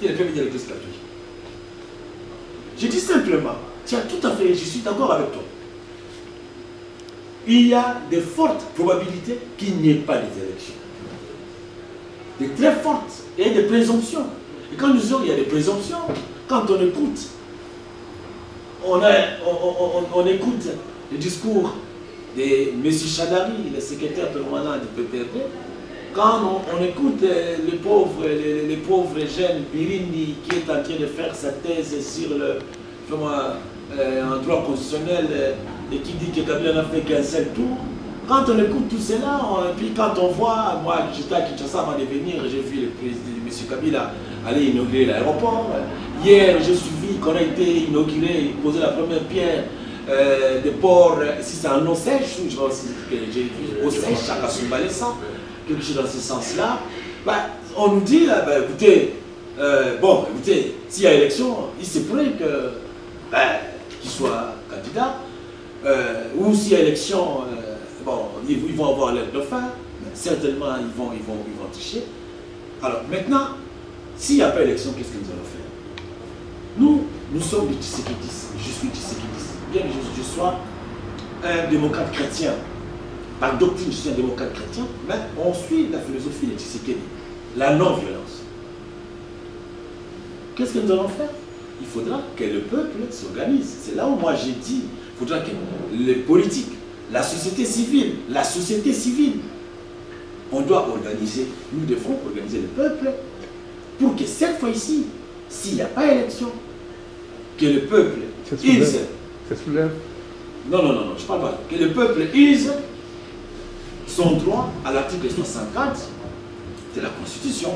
Speaker 1: c'était les PV de l'Église catholique. Je dis simplement, tu as tout à fait, je suis d'accord avec toi. Il y a de fortes probabilités qu'il n'y ait pas d'élections. De très fortes. Et des présomptions. Et quand nous disons qu'il y a des présomptions, quand on écoute, on écoute le discours de M. Chadari, le secrétaire permanent du PPRD, quand on écoute les pauvres jeunes Birini qui est en train de faire sa thèse sur un droit constitutionnel et qui dit que Kabila n'a fait qu'un seul tour, quand on écoute tout cela, puis quand on voit, moi j'étais à Kinshasa avant de venir, j'ai vu le président M. Kabila aller inaugurer l'aéroport. Hier j'ai suivi qu'on a été inauguré, poser la première pierre des ports, si c'est un eau sèche, je vois aussi que j'ai vu eau sèche à Kasumbalesa, quelque chose dans ce sens-là. Ben, on nous dit, ben, écoutez, écoutez, s'il y a élection, il se pourrait qu'il soit candidat, ou s'il y a élection, ils vont avoir l'air de faire, certainement ils vont tricher. Alors maintenant, s'il n'y a pas élection, qu'est-ce que nous allons faire? Nous sommes des Tshisekidistes, je suis Tshisekidiste, bien que je sois un démocrate chrétien. Par doctrine, je suis un démocrate chrétien, mais on suit la philosophie de Tshisekedi, la non-violence. Qu'est-ce que nous allons faire? Il faudra que le peuple s'organise. C'est là où moi j'ai dit, il faudra que les politiques, la société civile, on doit organiser, nous devons organiser le peuple pour que cette fois-ci, s'il n'y a pas élection, que le peuple use. Non, je ne parle pas. Que le peuple use son droit à l'article 64 de la Constitution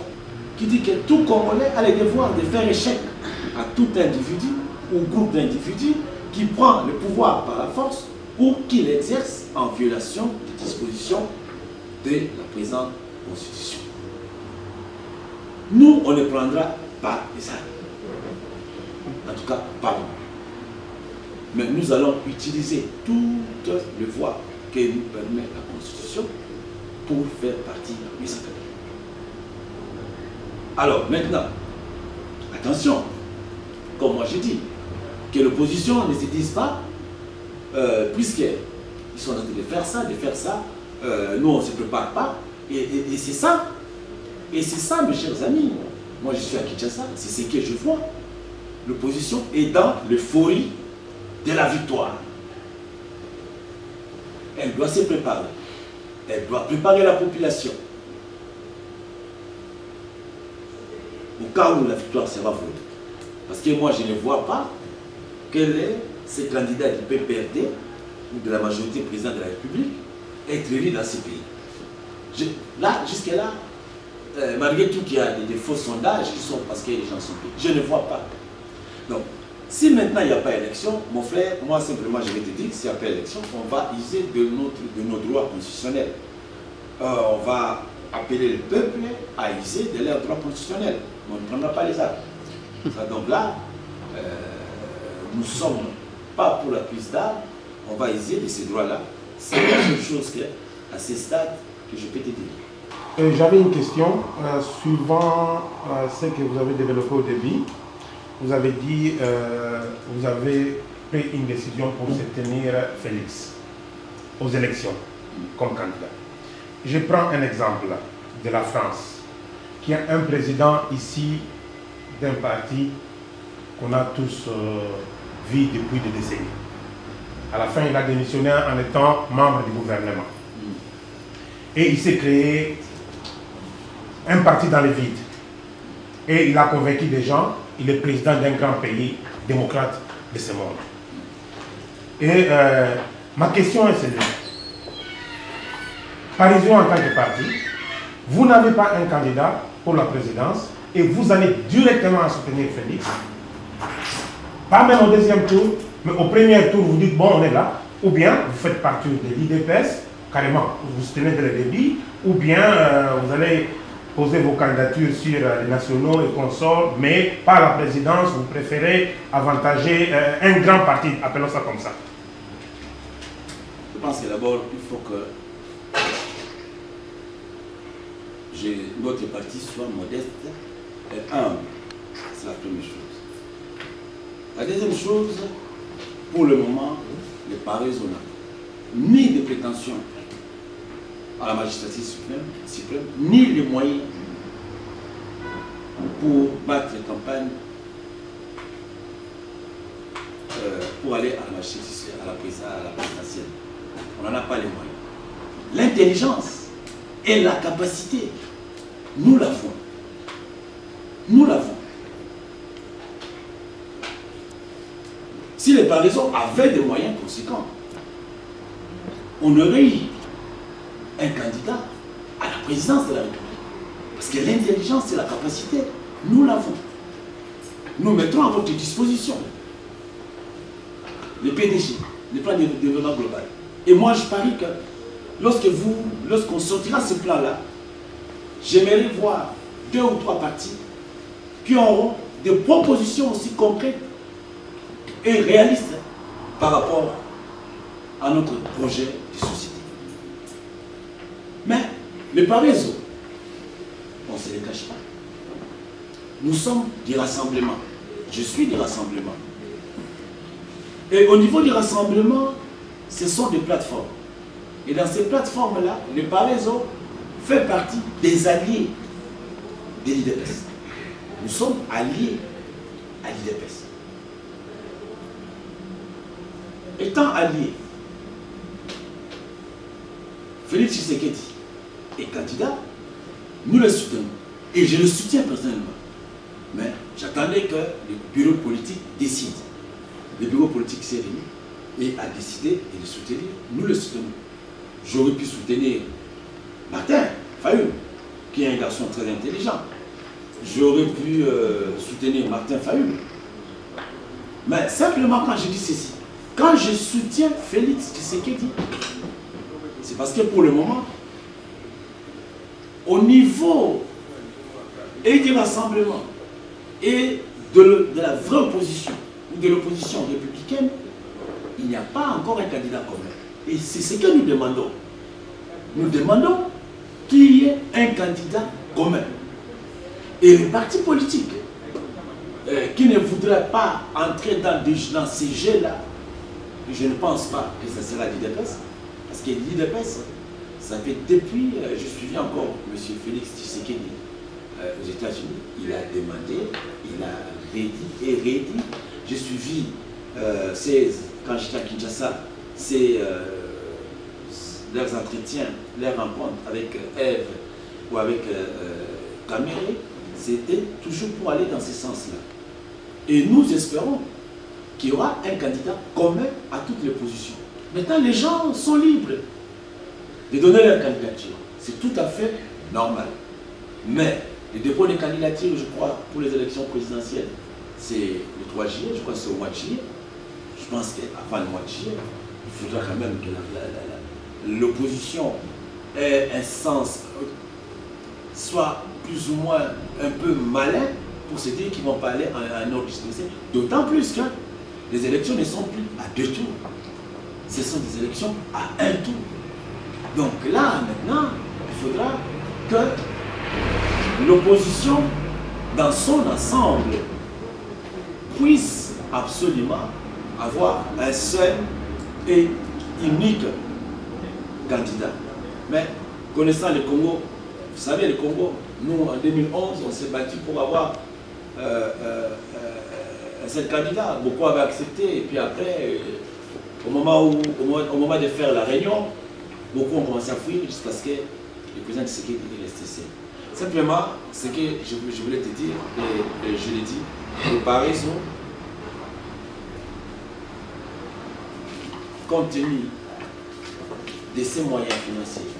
Speaker 1: qui dit que tout Congolais a le devoir de faire échec à tout individu ou groupe d'individus qui prend le pouvoir par la force ou qui l'exerce en violation des dispositions de la présente Constitution. Nous, on ne prendra pas les armes. En tout cas, pas nous. Mais nous allons utiliser toutes les voies que nous permet la Constitution pour faire partie de cette pays. Alors maintenant, attention, comme moi j'ai dit, que l'opposition ne se dise pas, puisqu'ils sont en train de faire ça, nous on ne se prépare pas, et c'est ça, mes chers amis, moi je suis à Kinshasa, c'est ce que je vois, l'opposition est dans l'euphorie de la victoire. Elle doit se préparer. Elle doit préparer la population. Au cas où la victoire sera votée. Parce que moi, je ne vois pas quel est ce candidat du PPRD ou de la majorité présidente de la République être élu dans ce pays. Là, jusque-là, malgré tout qu'il y a des faux sondages qui sont parce que les gens sont payés, je ne vois pas. Donc, si maintenant il n'y a pas élection, mon frère, moi simplement je vais te dire, s'il n'y a pas élection, on va user de nos droits constitutionnels. On va appeler le peuple à user de leurs droits constitutionnels. On ne prendra pas les armes. Donc là, nous ne sommes pas pour la prise d'armes, on va user de ces droits-là. C'est la seule chose qu'à ce stade que je peux te dire.
Speaker 3: J'avais une question, suivant ce que vous avez développé au début. Vous avez dit, vous avez pris une décision pour soutenir Félix aux élections comme candidat. Je prends un exemple de la France, qui a un président ici d'un parti qu'on a tous vu depuis des décennies. À la fin, il a démissionné en étant membre du gouvernement. Et il s'est créé un parti dans le vide. Et il a convaincu des gens, il est président d'un grand pays démocrate de ce monde. Et ma question est celle-là. Parisien en tant que parti, vous n'avez pas un candidat pour la présidence et vous allez directement soutenir Félix. Pas même au deuxième tour, mais au premier tour, vous dites bon, on est là. Ou bien vous faites partie de l'IDPS, carrément, vous soutenez dès le début, ou bien vous allez poser vos candidatures sur les nationaux et consorts, mais pas la présidence, vous préférez avantager un grand parti, appelons ça comme ça.
Speaker 1: Je pense que d'abord, il faut que notre parti soit modeste et humble. C'est la première chose. La deuxième chose, pour le moment, n'est pas raisonnable. Ni de prétention à la magistrature suprême, ni les moyens pour battre les campagnes pour aller à la magistrature, à la présidentielle. On n'en a pas les moyens. L'intelligence et la capacité, nous l'avons. Nous l'avons. Si les Parisiens avaient des moyens conséquents, on aurait eu un candidat à la présidence de la République. Parce que l'intelligence et la capacité, nous l'avons. Nous mettrons à votre disposition le PDG, le plan de développement global. Et moi, je parie que lorsqu'on sortira ce plan-là, j'aimerais voir 2 ou 3 partis qui auront des propositions aussi concrètes et réalistes par rapport à notre projet de société. Mais les Parisiens, on ne se les cache pas. Nous sommes des rassemblements. Je suis des rassemblements. Et au niveau des rassemblements, ce sont des plateformes. Et dans ces plateformes-là, le Parisiens fait partie des alliés de l'IDPS. Nous sommes alliés à l'IDPS. Étant alliés, Félix Tshisekedi est candidat, nous le soutenons. Et je le soutiens personnellement. Mais j'attendais que le bureau politique décide. Le bureau politique s'est réuni et a décidé de le soutenir. Nous le soutenons. J'aurais pu soutenir Martin Fayulu, qui est un garçon très intelligent. J'aurais pu soutenir Martin Fayulu. Mais simplement quand je dis ceci, quand je soutiens Félix Tshisekedi, c'est parce que pour le moment, au niveau et du rassemblement et de la vraie opposition ou de l'opposition républicaine, il n'y a pas encore un candidat commun. Et c'est ce que nous demandons. Nous demandons qu'il y ait un candidat commun. Et les partis politiques qui ne voudraient pas entrer dans ces jeux-là, je ne pense pas que ce sera l'IDPS. Parce que l'IDPS, ça fait depuis, je suivis encore M. Félix Tshisekedi aux États-Unis, il a demandé, il a rédit et rédit. J'ai suivi, quand j'étais à Kinshasa, leurs entretiens, leurs rencontres avec Ève ou avec Kamere, c'était toujours pour aller dans ce sens-là. Et nous espérons qu'il y aura un candidat commun à toutes les positions. Maintenant, les gens sont libres de donner leur candidature. C'est tout à fait normal. Mais le dépôt des candidatures, je crois, pour les élections présidentielles, c'est le 3 juillet, je crois que c'est au mois de juillet. Je pense qu'avant le mois de juillet, il faudra quand même que l'opposition ait un sens, soit plus ou moins un peu malin pour se dire qu'ils vont pas aller à un ordre distribué. D'autant plus que les élections ne sont plus à 2 tours. Ce sont des élections à 1 tour. Donc là, maintenant, il faudra que l'opposition, dans son ensemble, puisse absolument avoir un seul et unique candidat. Mais connaissant le Congo, vous savez, le Congo, nous en 2011, on s'est battu pour avoir un seul candidat. Beaucoup avaient accepté, et puis après, au moment de faire la réunion, beaucoup ont commencé à fuir jusqu'à ce que le président Tshisekedi est resté seul. Simplement, ce que je voulais te dire, et je l'ai dit, le Paris, compte tenu de ses moyens financiers,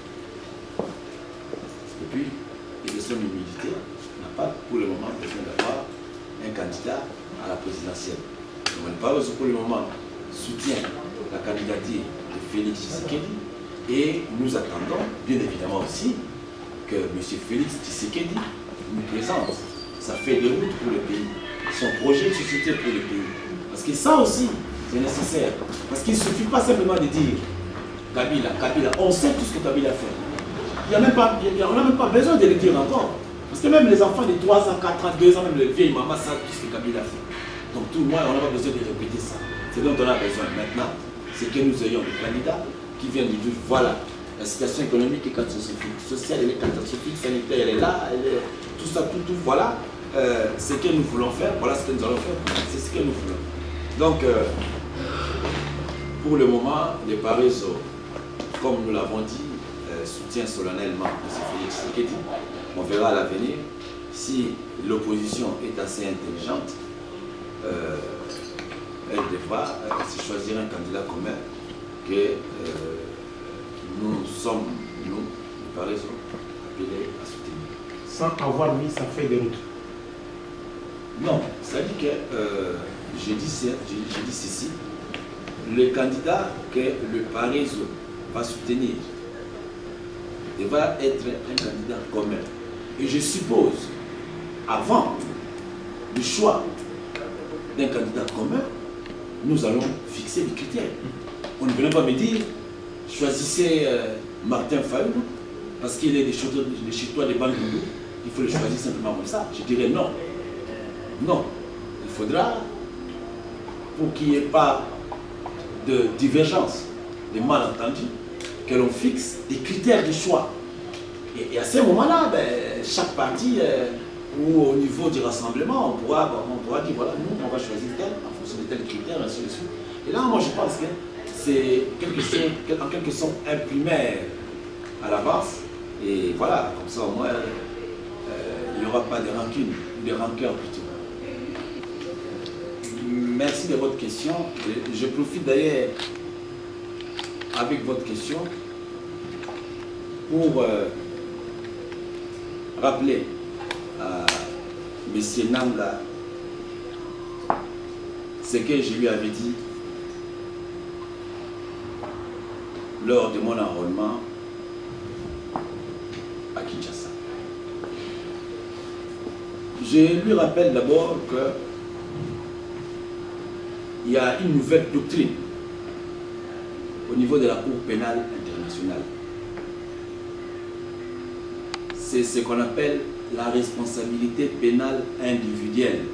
Speaker 1: et puis de son humilité, n'a pas pour le moment besoin d'avoir un candidat à la présidentielle. Le Paris, pour le moment, soutient la candidature de Félix Tshisekedi et nous attendons bien évidemment aussi que M. Félix Tshisekedi nous présente sa feuille de route pour le pays, son projet de société pour le pays. Parce que ça aussi, c'est nécessaire. Parce qu'il ne suffit pas simplement de dire Kabila, Kabila. On sait tout ce que Kabila fait. On n'a même pas besoin de le dire encore. Parce que même les enfants de 3 ans, 4 ans, 2 ans, même les vieilles mamans savent tout ce que Kabila fait. Donc tout le monde, on n'a pas besoin de répéter ça. C'est dont on a besoin maintenant. C'est que nous ayons des candidats qui viennent nous dire voilà, la situation économique est catastrophique, sociale elle est catastrophique, sanitaire elle est là, tout ça, tout, voilà. Ce que nous voulons faire, voilà ce que nous allons faire, c'est ce que nous voulons. Donc, pour le moment, les Parisiens, comme nous l'avons dit, soutient solennellement M. Félix Tshisekedi. On verra à l'avenir si l'opposition est assez intelligente. Elle devra se choisir un candidat commun que nous sommes, nous, les Parisiens, appelés à soutenir.
Speaker 3: Sans avoir mis sa feuille de route.
Speaker 1: Non, ça dit que, je dis ceci, le candidat que le Parisien va soutenir devra être un candidat commun. Et je suppose, avant le choix d'un candidat commun, nous allons fixer des critères. On ne venait pas me dire, choisissez Martin Fayulu, parce qu'il est de chez toi de Bandundu, il faut le choisir simplement comme ça. Je dirais non. Non. Il faudra, pour qu'il n'y ait pas de divergence, de malentendus, que l'on fixe des critères de choix. Et à ce moment-là, ben, chaque parti, ou au niveau du rassemblement, on pourra dire, voilà, nous, on va choisir tel, en fonction de tels critères, ainsi de suite. Et là, moi, je pense que c'est en quelque sorte un primaire à l'avance. Et voilà, comme ça, au moins, il n'y aura pas de rancune, de rancœur plutôt. Merci de votre question. Je profite d'ailleurs, avec votre question, pour rappeler à M. Nanga ce que je lui avais dit lors de mon enrôlement à Kinshasa. Je lui rappelle d'abord que il y a une nouvelle doctrine au niveau de la Cour pénale internationale. C'est ce qu'on appelle la responsabilité pénale individuelle.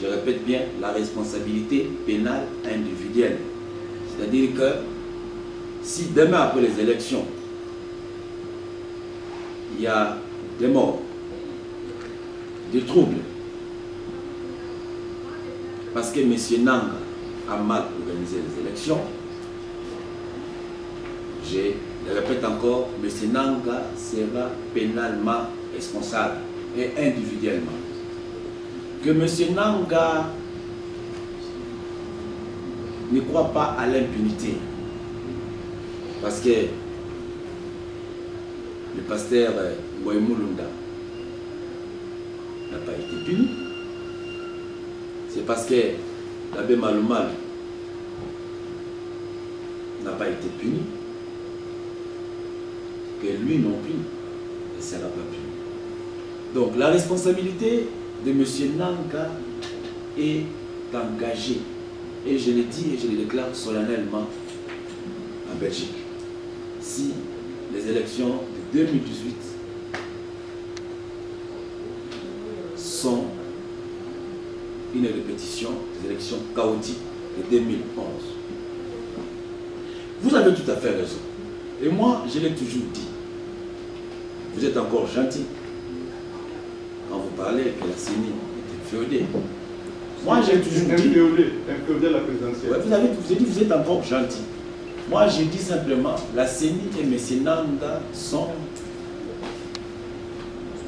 Speaker 1: Je répète bien, la responsabilité pénale individuelle. C'est-à-dire que si demain après les élections, il y a des morts, des troubles, parce que M. Nanga a mal organisé les élections, je le répète encore, M. Nanga sera pénalement responsable et individuellement. Que M. Nanga ne croit pas à l'impunité, parce que le pasteur Moïmoulunda n'a pas été puni. C'est parce que l'abbé Maloumal n'a pas été puni que lui non plus ne sera pas puni. Donc la responsabilité de M. Nanga est engagée. Et je le dis et je le déclare solennellement en Belgique. Si les élections de 2018 sont une répétition des élections chaotiques de 2011. Vous avez tout à fait raison. Et moi, je l'ai toujours dit. Vous êtes encore gentil quand vous parlez que la CENI était féodée. Moi, j'ai toujours dit...
Speaker 4: Inféodé la présidentielle.
Speaker 1: Ouais, vous avez dit, vous êtes encore gentil. Moi, je dis simplement, la CENI et M. Nanda sont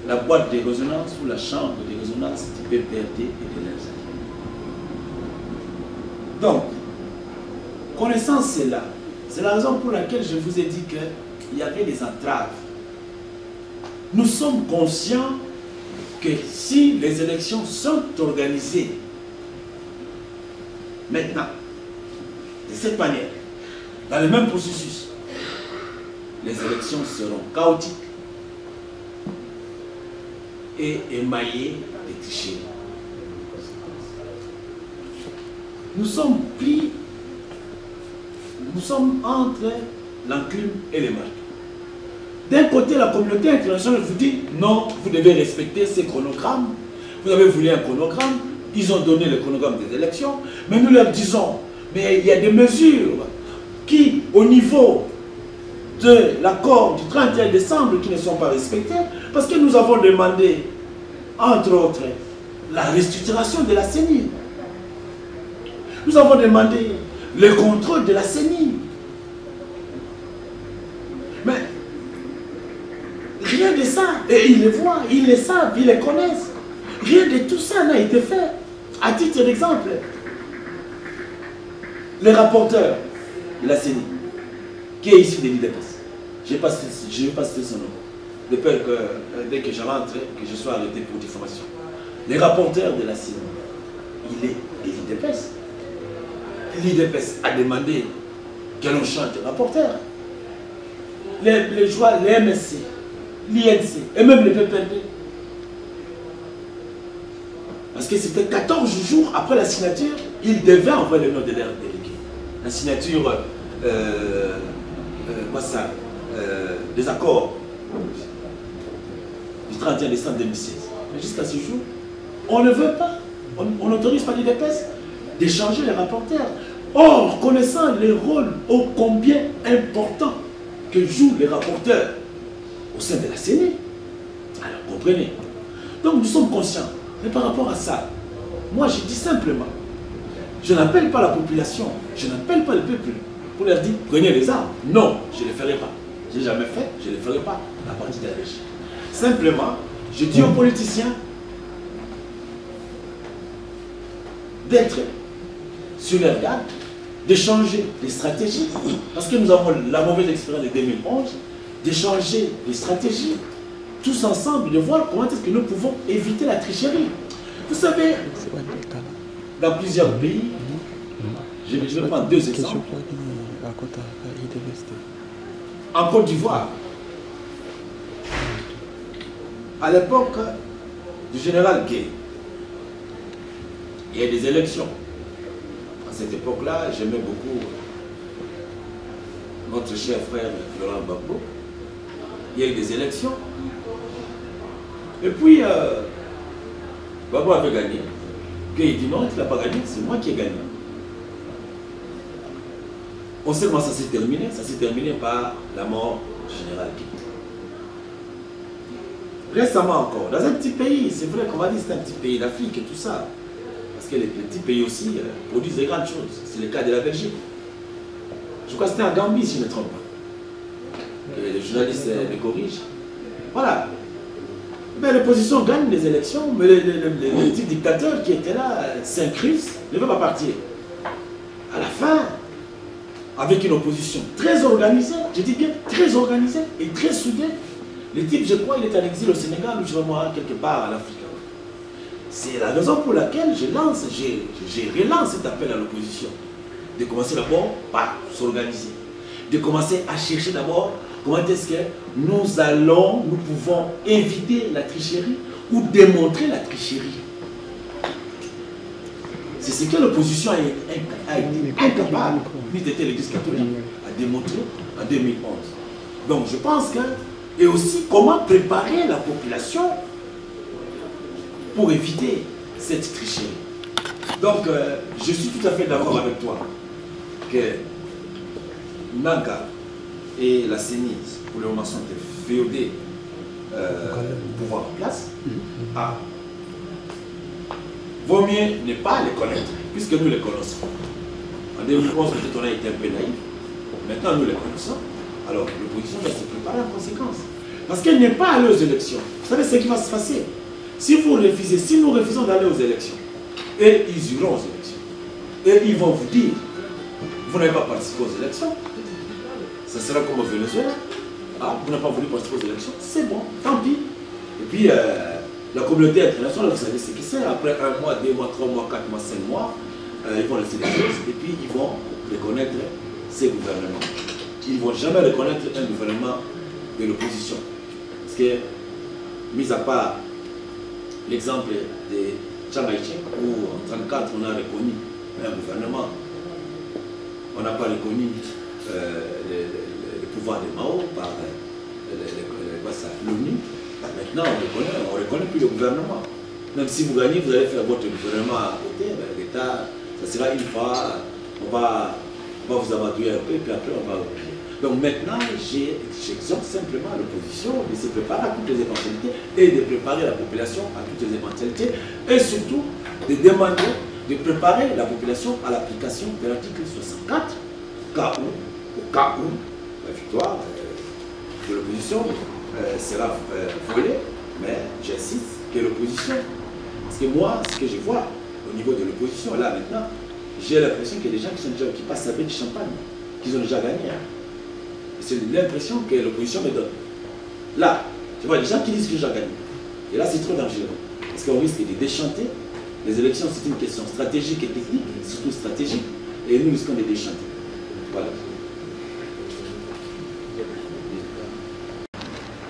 Speaker 1: la boîte de résonance ou la chambre de résonance du PPRD et de l'ENSA. Donc, connaissant cela, c'est la raison pour laquelle je vous ai dit qu'il y avait des entraves. Nous sommes conscients que si les élections sont organisées maintenant, de cette manière, dans le même processus, les élections seront chaotiques et émaillées de tricheries. Nous sommes pris, nous sommes entre l'enclume et le marteau. D'un côté, la communauté internationale vous dit non, vous devez respecter ces chronogrammes. Vous avez voulu un chronogramme, ils ont donné le chronogramme des élections, mais nous leur disons, mais il y a des mesures qui, au niveau de l'accord du 31 décembre, qui ne sont pas respectées, parce que nous avons demandé, entre autres, la restructuration de la CENI. Nous avons demandé le contrôle de la CENI. Mais rien de ça, et ils le voient, ils le savent, ils le connaissent. Rien de tout ça n'a été fait. À titre d'exemple, le rapporteur de la CENI, qui est ici de l'IDPS, je ne vais pas citer son nom, de peur que dès que je rentre, que je sois arrêté pour diffamation. Le rapporteur de la CENI, il est de l'IDPS. L'IDPS a demandé que l'on change de rapporteur. Les joueurs, les MSC, l'INC et même le PPRD. Parce que c'était 14 jours après la signature, ils devaient envoyer le nom de leur délégué. La signature, des accords du 31 décembre 2016. Mais jusqu'à ce jour, on ne veut pas, on n'autorise pas l'IDPS d'échanger les rapporteurs. Or, connaissant les rôles ô combien importants que jouent les rapporteurs au sein de la CENI, alors comprenez. Donc nous sommes conscients. Mais par rapport à ça, moi je dis simplement, je n'appelle pas la population, je n'appelle pas le peuple pour leur dire prenez les armes. Non, je ne le ferai pas. Je n'ai jamais fait, je ne le ferai pas à partir de la régie. Simplement, je dis aux politiciens d'être sur leur garde, de changer les stratégies, parce que nous avons la mauvaise expérience de 2011, de changer les stratégies, tous ensemble, de voir comment est-ce que nous pouvons éviter la tricherie. Vous savez, dans plusieurs pays, je vais prendre deux exemples. En Côte d'Ivoire, à l'époque du général Gué, il y a des élections. À cette époque-là, j'aimais beaucoup notre cher frère Laurent Gbagbo. Il y a eu des élections. Et puis, Gbagbo avait gagné. Gué dit non, il n'a pas gagné, c'est moi qui ai gagné. On sait comment ça s'est terminé. Ça s'est terminé par la mort du général Gué. Récemment encore, dans un petit pays, c'est vrai qu'on va dire que c'est un petit pays d'Afrique et tout ça. Parce que les petits pays aussi produisent des grandes choses. C'est le cas de la Belgique. Je crois que c'était en Gambie, si je ne me trompe pas. Et les journalistes me corrigent. Voilà. Mais l'opposition gagne les élections, mais le petit dictateur qui était là s'incruste, ne veut pas partir. À la fin, avec une opposition très organisée, je dis bien très organisée et très soudée, le type, je crois, il est en exil au Sénégal ou je vois quelque part en Afrique. C'est la raison pour laquelle je relance cet appel à l'opposition. De commencer d'abord par s'organiser. De commencer à chercher d'abord comment est-ce que nous pouvons éviter la tricherie ou démontrer la tricherie. C'est ce que l'opposition a été incapable, ni d'être l'Église catholique, à démontrer en 2011. Donc je pense que, et aussi comment préparer la population pour éviter cette tricherie. Donc, je suis tout à fait d'accord avec toi que Nanka et la CENI, pour le moment, sont féodés au pouvoir en place. Vaut mieux ne pas les connaître, puisque nous les connaissons. En 2011, peut-être on a été un peu naïf. Maintenant, nous les connaissons. Alors, l'opposition doit se préparer en conséquence. Parce qu'elle n'est pas allée aux élections. Vous savez ce qui va se passer? Si vous refusez, si nous refusons d'aller aux élections, et ils iront aux élections, et ils vont vous dire, vous n'avez pas participé aux élections, ça sera comme au Venezuela. Ah, vous n'avez pas voulu participer aux élections, c'est bon, tant pis. Et puis, la communauté internationale, vous savez ce que c'est, après 1 mois, 2 mois, 3 mois, 4 mois, 5 mois, ils vont laisser les choses, et puis ils vont reconnaître ces gouvernements. Ils ne vont jamais reconnaître un gouvernement de l'opposition. Parce que, mis à part l'exemple de Chiang Kai-shek, où en 1934 on a reconnu un gouvernement, on n'a pas reconnu le pouvoir de Mao par l'ONU. Maintenant on ne reconnaît plus le gouvernement. Même si vous gagnez, vous allez faire votre gouvernement à côté, l'État, ça sera une fois, on va vous amadouer un peu, puis après on va... Donc maintenant, j'exhorte simplement l'opposition de se préparer à toutes les éventualités et de préparer la population à toutes les éventualités et surtout de demander de préparer la population à l'application de l'article 64 au cas où la victoire de l'opposition sera volée, mais j'insiste que l'opposition, parce que moi, ce que je vois au niveau de l'opposition, là maintenant, j'ai l'impression qu'il y a des gens qui passent avec du champagne, qu'ils ont déjà gagné. C'est l'impression que l'opposition me donne. Là, tu vois, les gens qui disent que j'ai gagné. Et là, c'est trop dangereux. Parce qu'on risque de déchanter. Les élections, c'est une question stratégique et technique, surtout stratégique. Et nous risquons de déchanter. Voilà.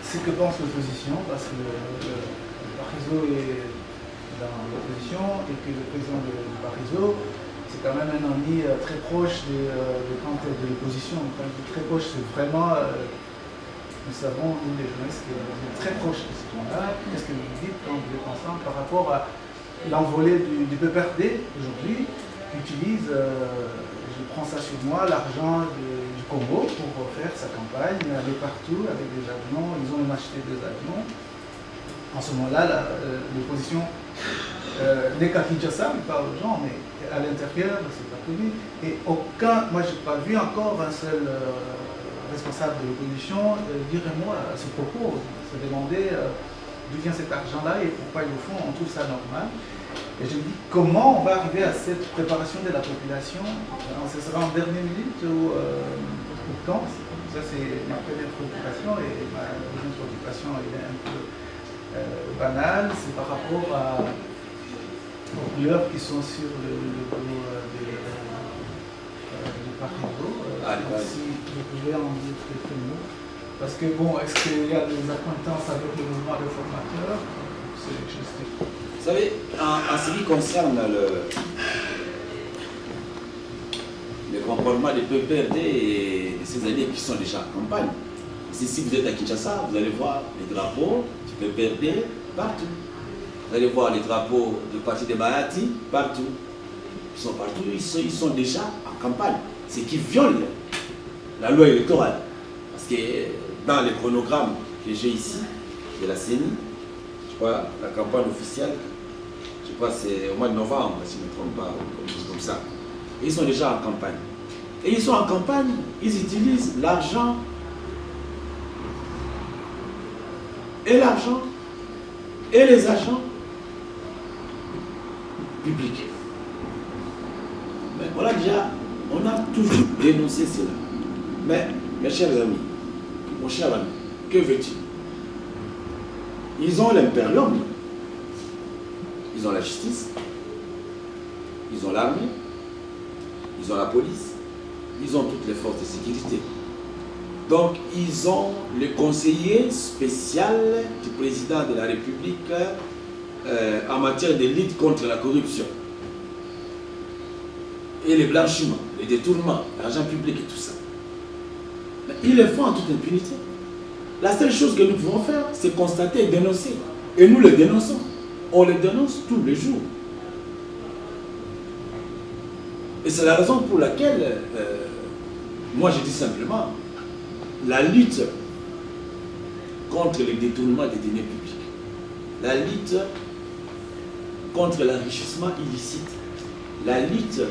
Speaker 5: Ce que pense l'opposition, parce que Barroso est dans l'opposition et que le président de Barroso, c'est quand même un ami très proche de l'opposition. Très proche, c'est vraiment, nous savons, nous les journalistes, qui sont très proches de ce point-là. Qu'est-ce que vous dites quand vous êtes ensemble par rapport à l'envolée du PPRD aujourd'hui, qui utilise, je prends ça sur moi, l'argent du Congo pour faire sa campagne, aller partout avec des avions. Ils ont même acheté 2 avions. En ce moment-là, l'opposition n'est qu'à Kinshasa, il parle aux gens, mais à l'intérieur, c'est pas connu. Et moi je n'ai pas vu encore un seul responsable de l'opposition dire un mot à ce propos, se demander d'où vient cet argent-là et pourquoi ils le font, on trouve ça normal. Et je me dis, comment on va arriver à cette préparation de la population? Ce sera en dernière minute ou quand? Ça c'est ma première préoccupation, et ma deuxième préoccupation est un peu banale, c'est par rapport aux couleurs qui sont sur le logo du Barroso. Si vous pouvez en dire quelques mots. Parce que bon, est-ce qu'il y a des acquaintances avec le mouvement de formateurs? C'est juste...
Speaker 1: Vous savez, en ce qui concerne le comportement des PPRD et de ces alliés qui sont déjà en campagne, si vous êtes à Kinshasa, vous allez voir les drapeaux du PPRD partout. Vous allez voir les drapeaux du parti de Bahati partout. Ils sont partout, ils sont déjà en campagne. Ce qui viole la loi électorale. Parce que dans les chronogrammes que j'ai ici, de la CENI, je crois la campagne officielle, je crois c'est au mois de novembre, si je ne me trompe pas, ou quelque chose comme ça. Et ils sont déjà en campagne. Et ils sont en campagne, ils utilisent l'argent. Et l'argent, et les agents publics. Mais voilà déjà, on a toujours dénoncé cela. Mais, mes chers amis, mon cher ami, que veux-tu? Ils ont l'impérium, ils ont la justice, ils ont l'armée, ils ont la police, ils ont toutes les forces de sécurité. Donc, ils ont le conseiller spécial du président de la République en matière de lutte contre la corruption. Et les blanchiments, les détournements, l'argent public et tout ça. Mais ils le font en toute impunité. La seule chose que nous pouvons faire, c'est constater et dénoncer. Et nous le dénonçons. On le dénonce tous les jours. Et c'est la raison pour laquelle, moi je dis simplement, la lutte contre le détournement des deniers publics, la lutte contre l'enrichissement illicite, la lutte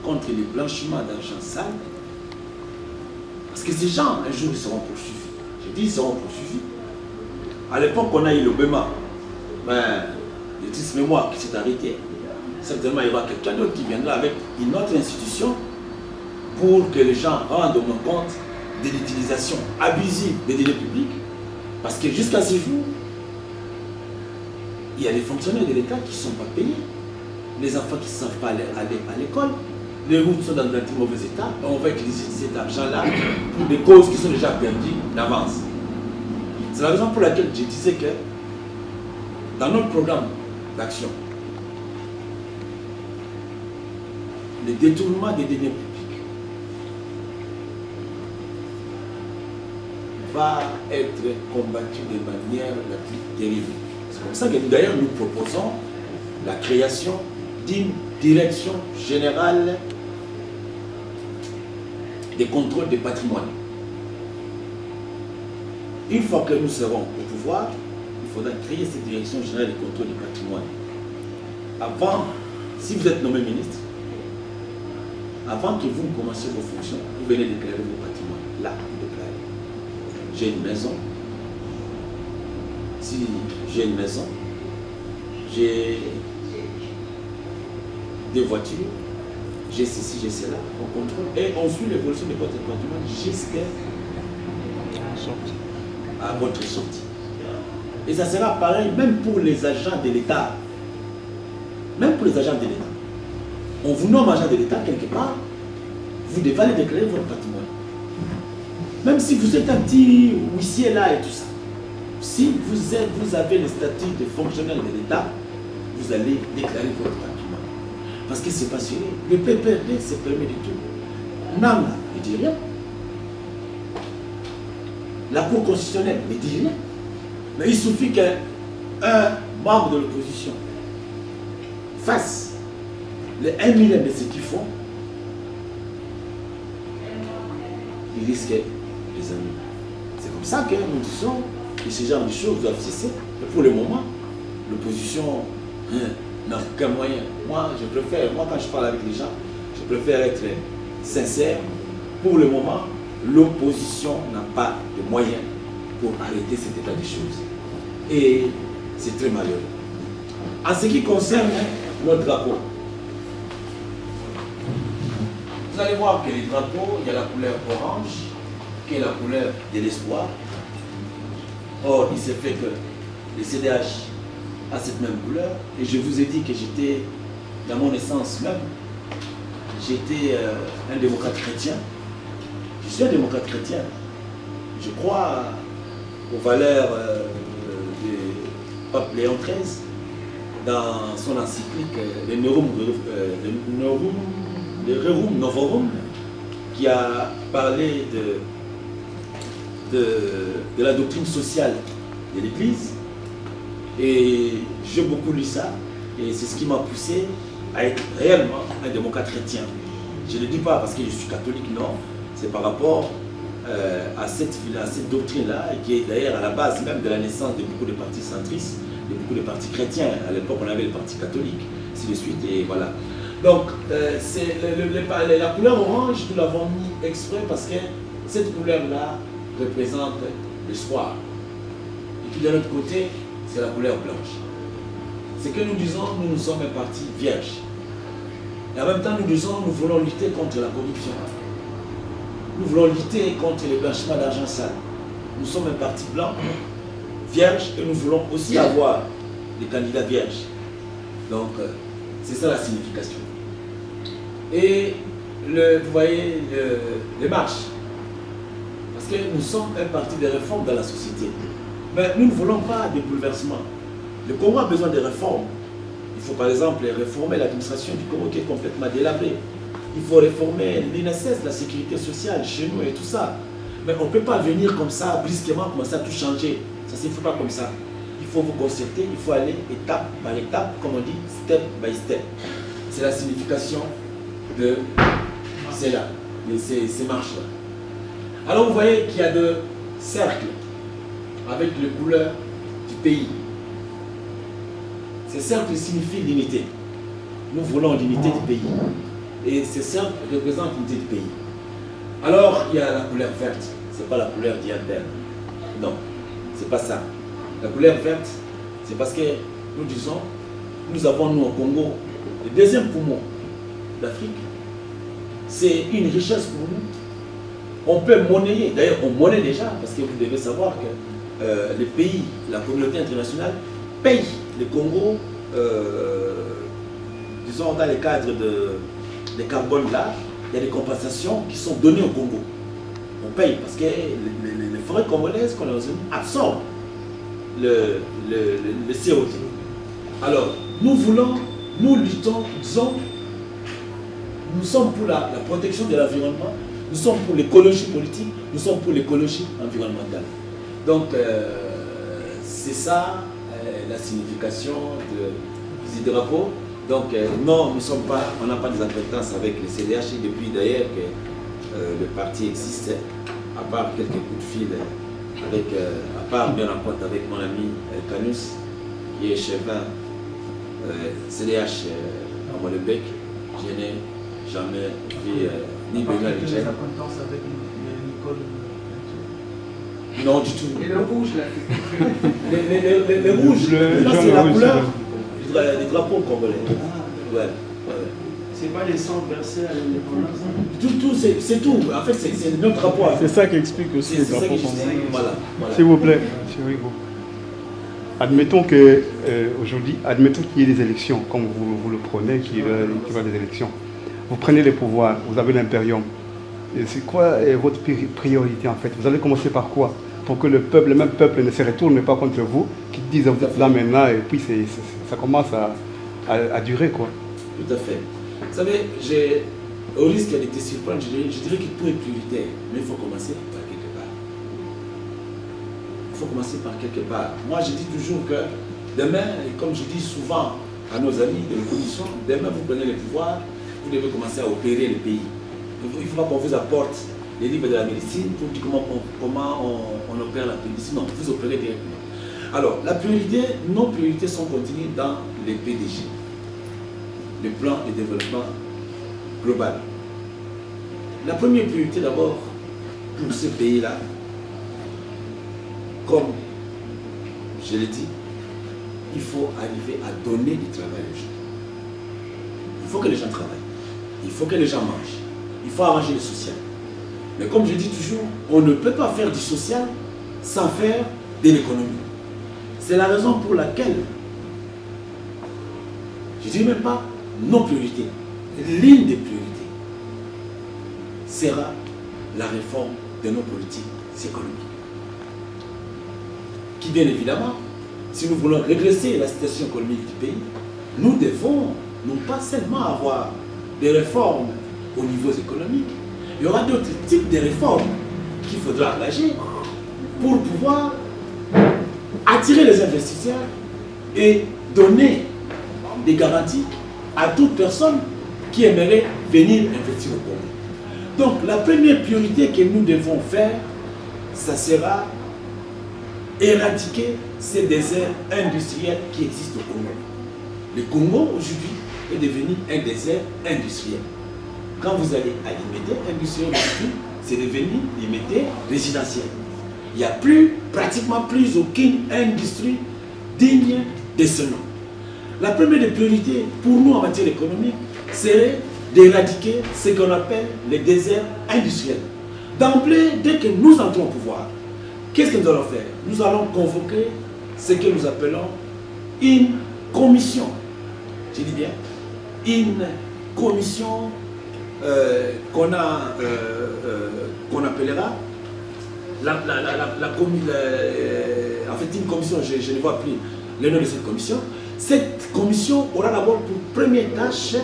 Speaker 1: contre le blanchiment d'argent sale, parce que ces gens, un jour, ils seront poursuivis. Je dis, ils seront poursuivis. À l'époque, on a eu le BEMA, ben, le triste mémoire qui s'est arrêté. Certainement, il y aura quelqu'un d'autre qui viendra avec une autre institution pour que les gens rendent compte de l'utilisation abusive des deniers publics. Parce que jusqu'à ce jour, il y a des fonctionnaires de l'État qui ne sont pas payés. Les enfants qui ne savent pas aller à l'école. Les routes sont dans un très mauvais état. On va utiliser cet argent-là pour des causes qui sont déjà perdues d'avance. C'est la raison pour laquelle je disais que dans notre programme d'action, le détournement des deniers publics va être combattu de manière la plus terrible. C'est comme ça que d'ailleurs nous proposons la création d'une direction générale des contrôles des patrimoines. Une fois que nous serons au pouvoir, il faudra créer cette direction générale des contrôles du patrimoine. Avant, si vous êtes nommé ministre, avant que vous commenciez vos fonctions, vous venez déclarer vos patrimoines. Là, vous déclarez. J'ai une maison. Si j'ai une maison, j'ai des voitures, j'ai ceci, j'ai cela, on contrôle et on suit l'évolution de votre patrimoine jusqu'à votre sortie. Et ça sera pareil même pour les agents de l'État. Même pour les agents de l'État. On vous nomme agent de l'État quelque part, vous devez aller déclarer votre patrimoine. Même si vous êtes un petit huissier là et tout ça. Si vous avez le statut de fonctionnaire de l'État, vous allez déclarer votre patrimoine. Parce que c'est passionné. Le PPRD, c'est permis du tout. NAM, ne dit rien. La Cour constitutionnelle ne dit rien. Mais il suffit qu'un membre de l'opposition fasse les 1 million de ce qu'ils font, il risque les ennuis. C'est comme ça que nous disons que ce genre de choses doivent cesser. Et pour le moment, l'opposition n'a aucun moyen. Moi, quand je parle avec les gens, je préfère être sincère. Pour le moment, l'opposition n'a pas de moyens pour arrêter cet état de choses. Et c'est très malheureux. En ce qui concerne notre drapeau, vous allez voir que les drapeaux, il y a la couleur orange, qui est la couleur de l'espoir. Or, il s'est fait que le CDH a cette même couleur. Et je vous ai dit que j'étais, dans mon essence même, j'étais un démocrate chrétien. Je suis un démocrate chrétien. Je crois aux valeurs du pape Léon XIII dans son encyclique le Rerum Novorum, qui a parlé de la doctrine sociale de l'Église. Et j'ai beaucoup lu ça, et c'est ce qui m'a poussé à être réellement un démocrate chrétien. Je ne le dis pas parce que je suis catholique, non, c'est par rapport à cette doctrine-là, qui est d'ailleurs à la base même de la naissance de beaucoup de partis centristes, de beaucoup de partis chrétiens. À l'époque, on avait les partis catholiques, ainsi de suite, et voilà. Donc, la couleur orange, nous l'avons mis exprès parce que cette couleur-là représente l'espoir. Et puis de l'autre côté, c'est la couleur blanche. C'est que nous disons, nous sommes un parti vierge. Et en même temps, nous disons, nous voulons lutter contre la corruption. Nous voulons lutter contre le blanchiment d'argent sale. Nous sommes un parti blanc, vierge, et nous voulons aussi avoir des candidats vierges. Donc, c'est ça la signification. Et vous voyez les marches. Parce que nous sommes un parti de réforme dans la société. Mais nous ne voulons pas de bouleversement. Le Congo a besoin de réformes. Il faut par exemple réformer l'administration du Congo qui est complètement délabrée. Il faut réformer l'INSS, la sécurité sociale chez nous et tout ça. Mais on ne peut pas venir comme ça, brusquement, commencer à tout changer. Ça ne se fait pas comme ça. Il faut vous concerter, il faut aller étape par étape, comme on dit, step by step. C'est la signification de ces marches-là. Alors vous voyez qu'il y a de cercles avec les couleurs du pays. Ces cercles signifient l'unité. Nous voulons l'unité du pays. Et ces cercles représentent l'unité du pays. Alors, il y a la couleur verte. Ce n'est pas la couleur d'Yandel. Non, ce n'est pas ça. La couleur verte, c'est parce que nous disons, nous avons, nous, au Congo, le deuxième poumon d'Afrique. C'est une richesse pour nous. On peut monnayer. D'ailleurs, on monnaie déjà, parce que vous devez savoir que les pays, la communauté internationale, paye le Congo, disons, dans le cadre des carbone là, il y a des compensations qui sont données au Congo. On paye parce que les forêts congolaises qu'on a absorbent le CO2. Alors, nous voulons, nous luttons, disons, nous sommes pour la protection de l'environnement, nous sommes pour l'écologie politique, nous sommes pour l'écologie environnementale. Donc, c'est ça la signification du drapeau. Donc, non, nous sommes pas, on n'a pas des acquaintances avec le CDH, et depuis d'ailleurs que le parti existe, à part quelques coups de fil, avec, à part bien rencontre avec mon ami Canus, qui est chef CDH à Molenbeek. Je n'ai jamais vu ni Benoît
Speaker 5: des acquaintances avec Nicole.
Speaker 1: Non, du tout.
Speaker 5: Et le rouge là.
Speaker 1: Les rouges, c'est la couleur des drapeaux congolais. Ouais, ouais.
Speaker 6: C'est pas les centres versés à l'indépendance.
Speaker 1: Tout, c'est tout. En fait, c'est notre drapeau.
Speaker 6: C'est ça qui explique aussi les drapeaux
Speaker 1: congolais. Voilà.
Speaker 7: S'il vous plaît, M. Rigo. Admettons que aujourd'hui, admettons qu'il y ait des élections, comme vous le prenez, qu'il y a des élections. Vous prenez les pouvoirs, vous avez l'impérium. C'est quoi votre priorité en fait? Vous allez commencer par quoi? Pour que le peuple, le même peuple ne se retourne pas contre vous, qui disent vous êtes là maintenant et puis ça commence à durer quoi.
Speaker 1: Tout à fait. Vous savez, au risque de te surprendre, je dirais que tout est prioritaire, mais il faut commencer par quelque part. Il faut commencer par quelque part. Moi, je dis toujours que demain, et comme je dis souvent à nos amis de l'opposition, demain vous prenez le pouvoir, vous devez commencer à opérer le pays. Il ne faut pas qu'on vous apporte les livres de la médecine pour dire comment on opère la médecine. Non, vous opérez directement. Alors, nos priorités sont contenues dans les PDG, le plan de développement global. La première priorité d'abord pour ce pays-là, comme je l'ai dit, il faut arriver à donner du travail aux gens. Il faut que les gens travaillent, il faut que les gens mangent, il faut arranger le social. Mais comme je dis toujours, on ne peut pas faire du social sans faire de l'économie. C'est la raison pour laquelle, je ne dis même pas nos priorités, l'une des priorités sera la réforme de nos politiques économiques. Qui bien évidemment, si nous voulons régresser la situation économique du pays, nous devons non pas seulement avoir des réformes au niveau économique, il y aura d'autres types de réformes qu'il faudra engager pour pouvoir attirer les investisseurs et donner des garanties à toute personne qui aimerait venir investir au Congo. Donc la première priorité que nous devons faire, ça sera éradiquer ces déserts industriels qui existent au Congo. Le Congo aujourd'hui est devenu un désert industriel. Quand vous allez à l'Imété industriel aujourd'hui, c'est devenu l'Imété résidentiel. Il n'y a pratiquement plus aucune industrie digne de ce nom. La première des priorités pour nous en matière économique serait d'éradiquer ce qu'on appelle les déserts industriels. D'emblée, dès que nous entrons au pouvoir, qu'est-ce que nous allons faire? Nous allons convoquer ce que nous appelons une commission. Je dis bien, une commission qu'on appellera en fait une commission, je ne vois plus le nom de cette commission. Cette commission aura d'abord pour première tâche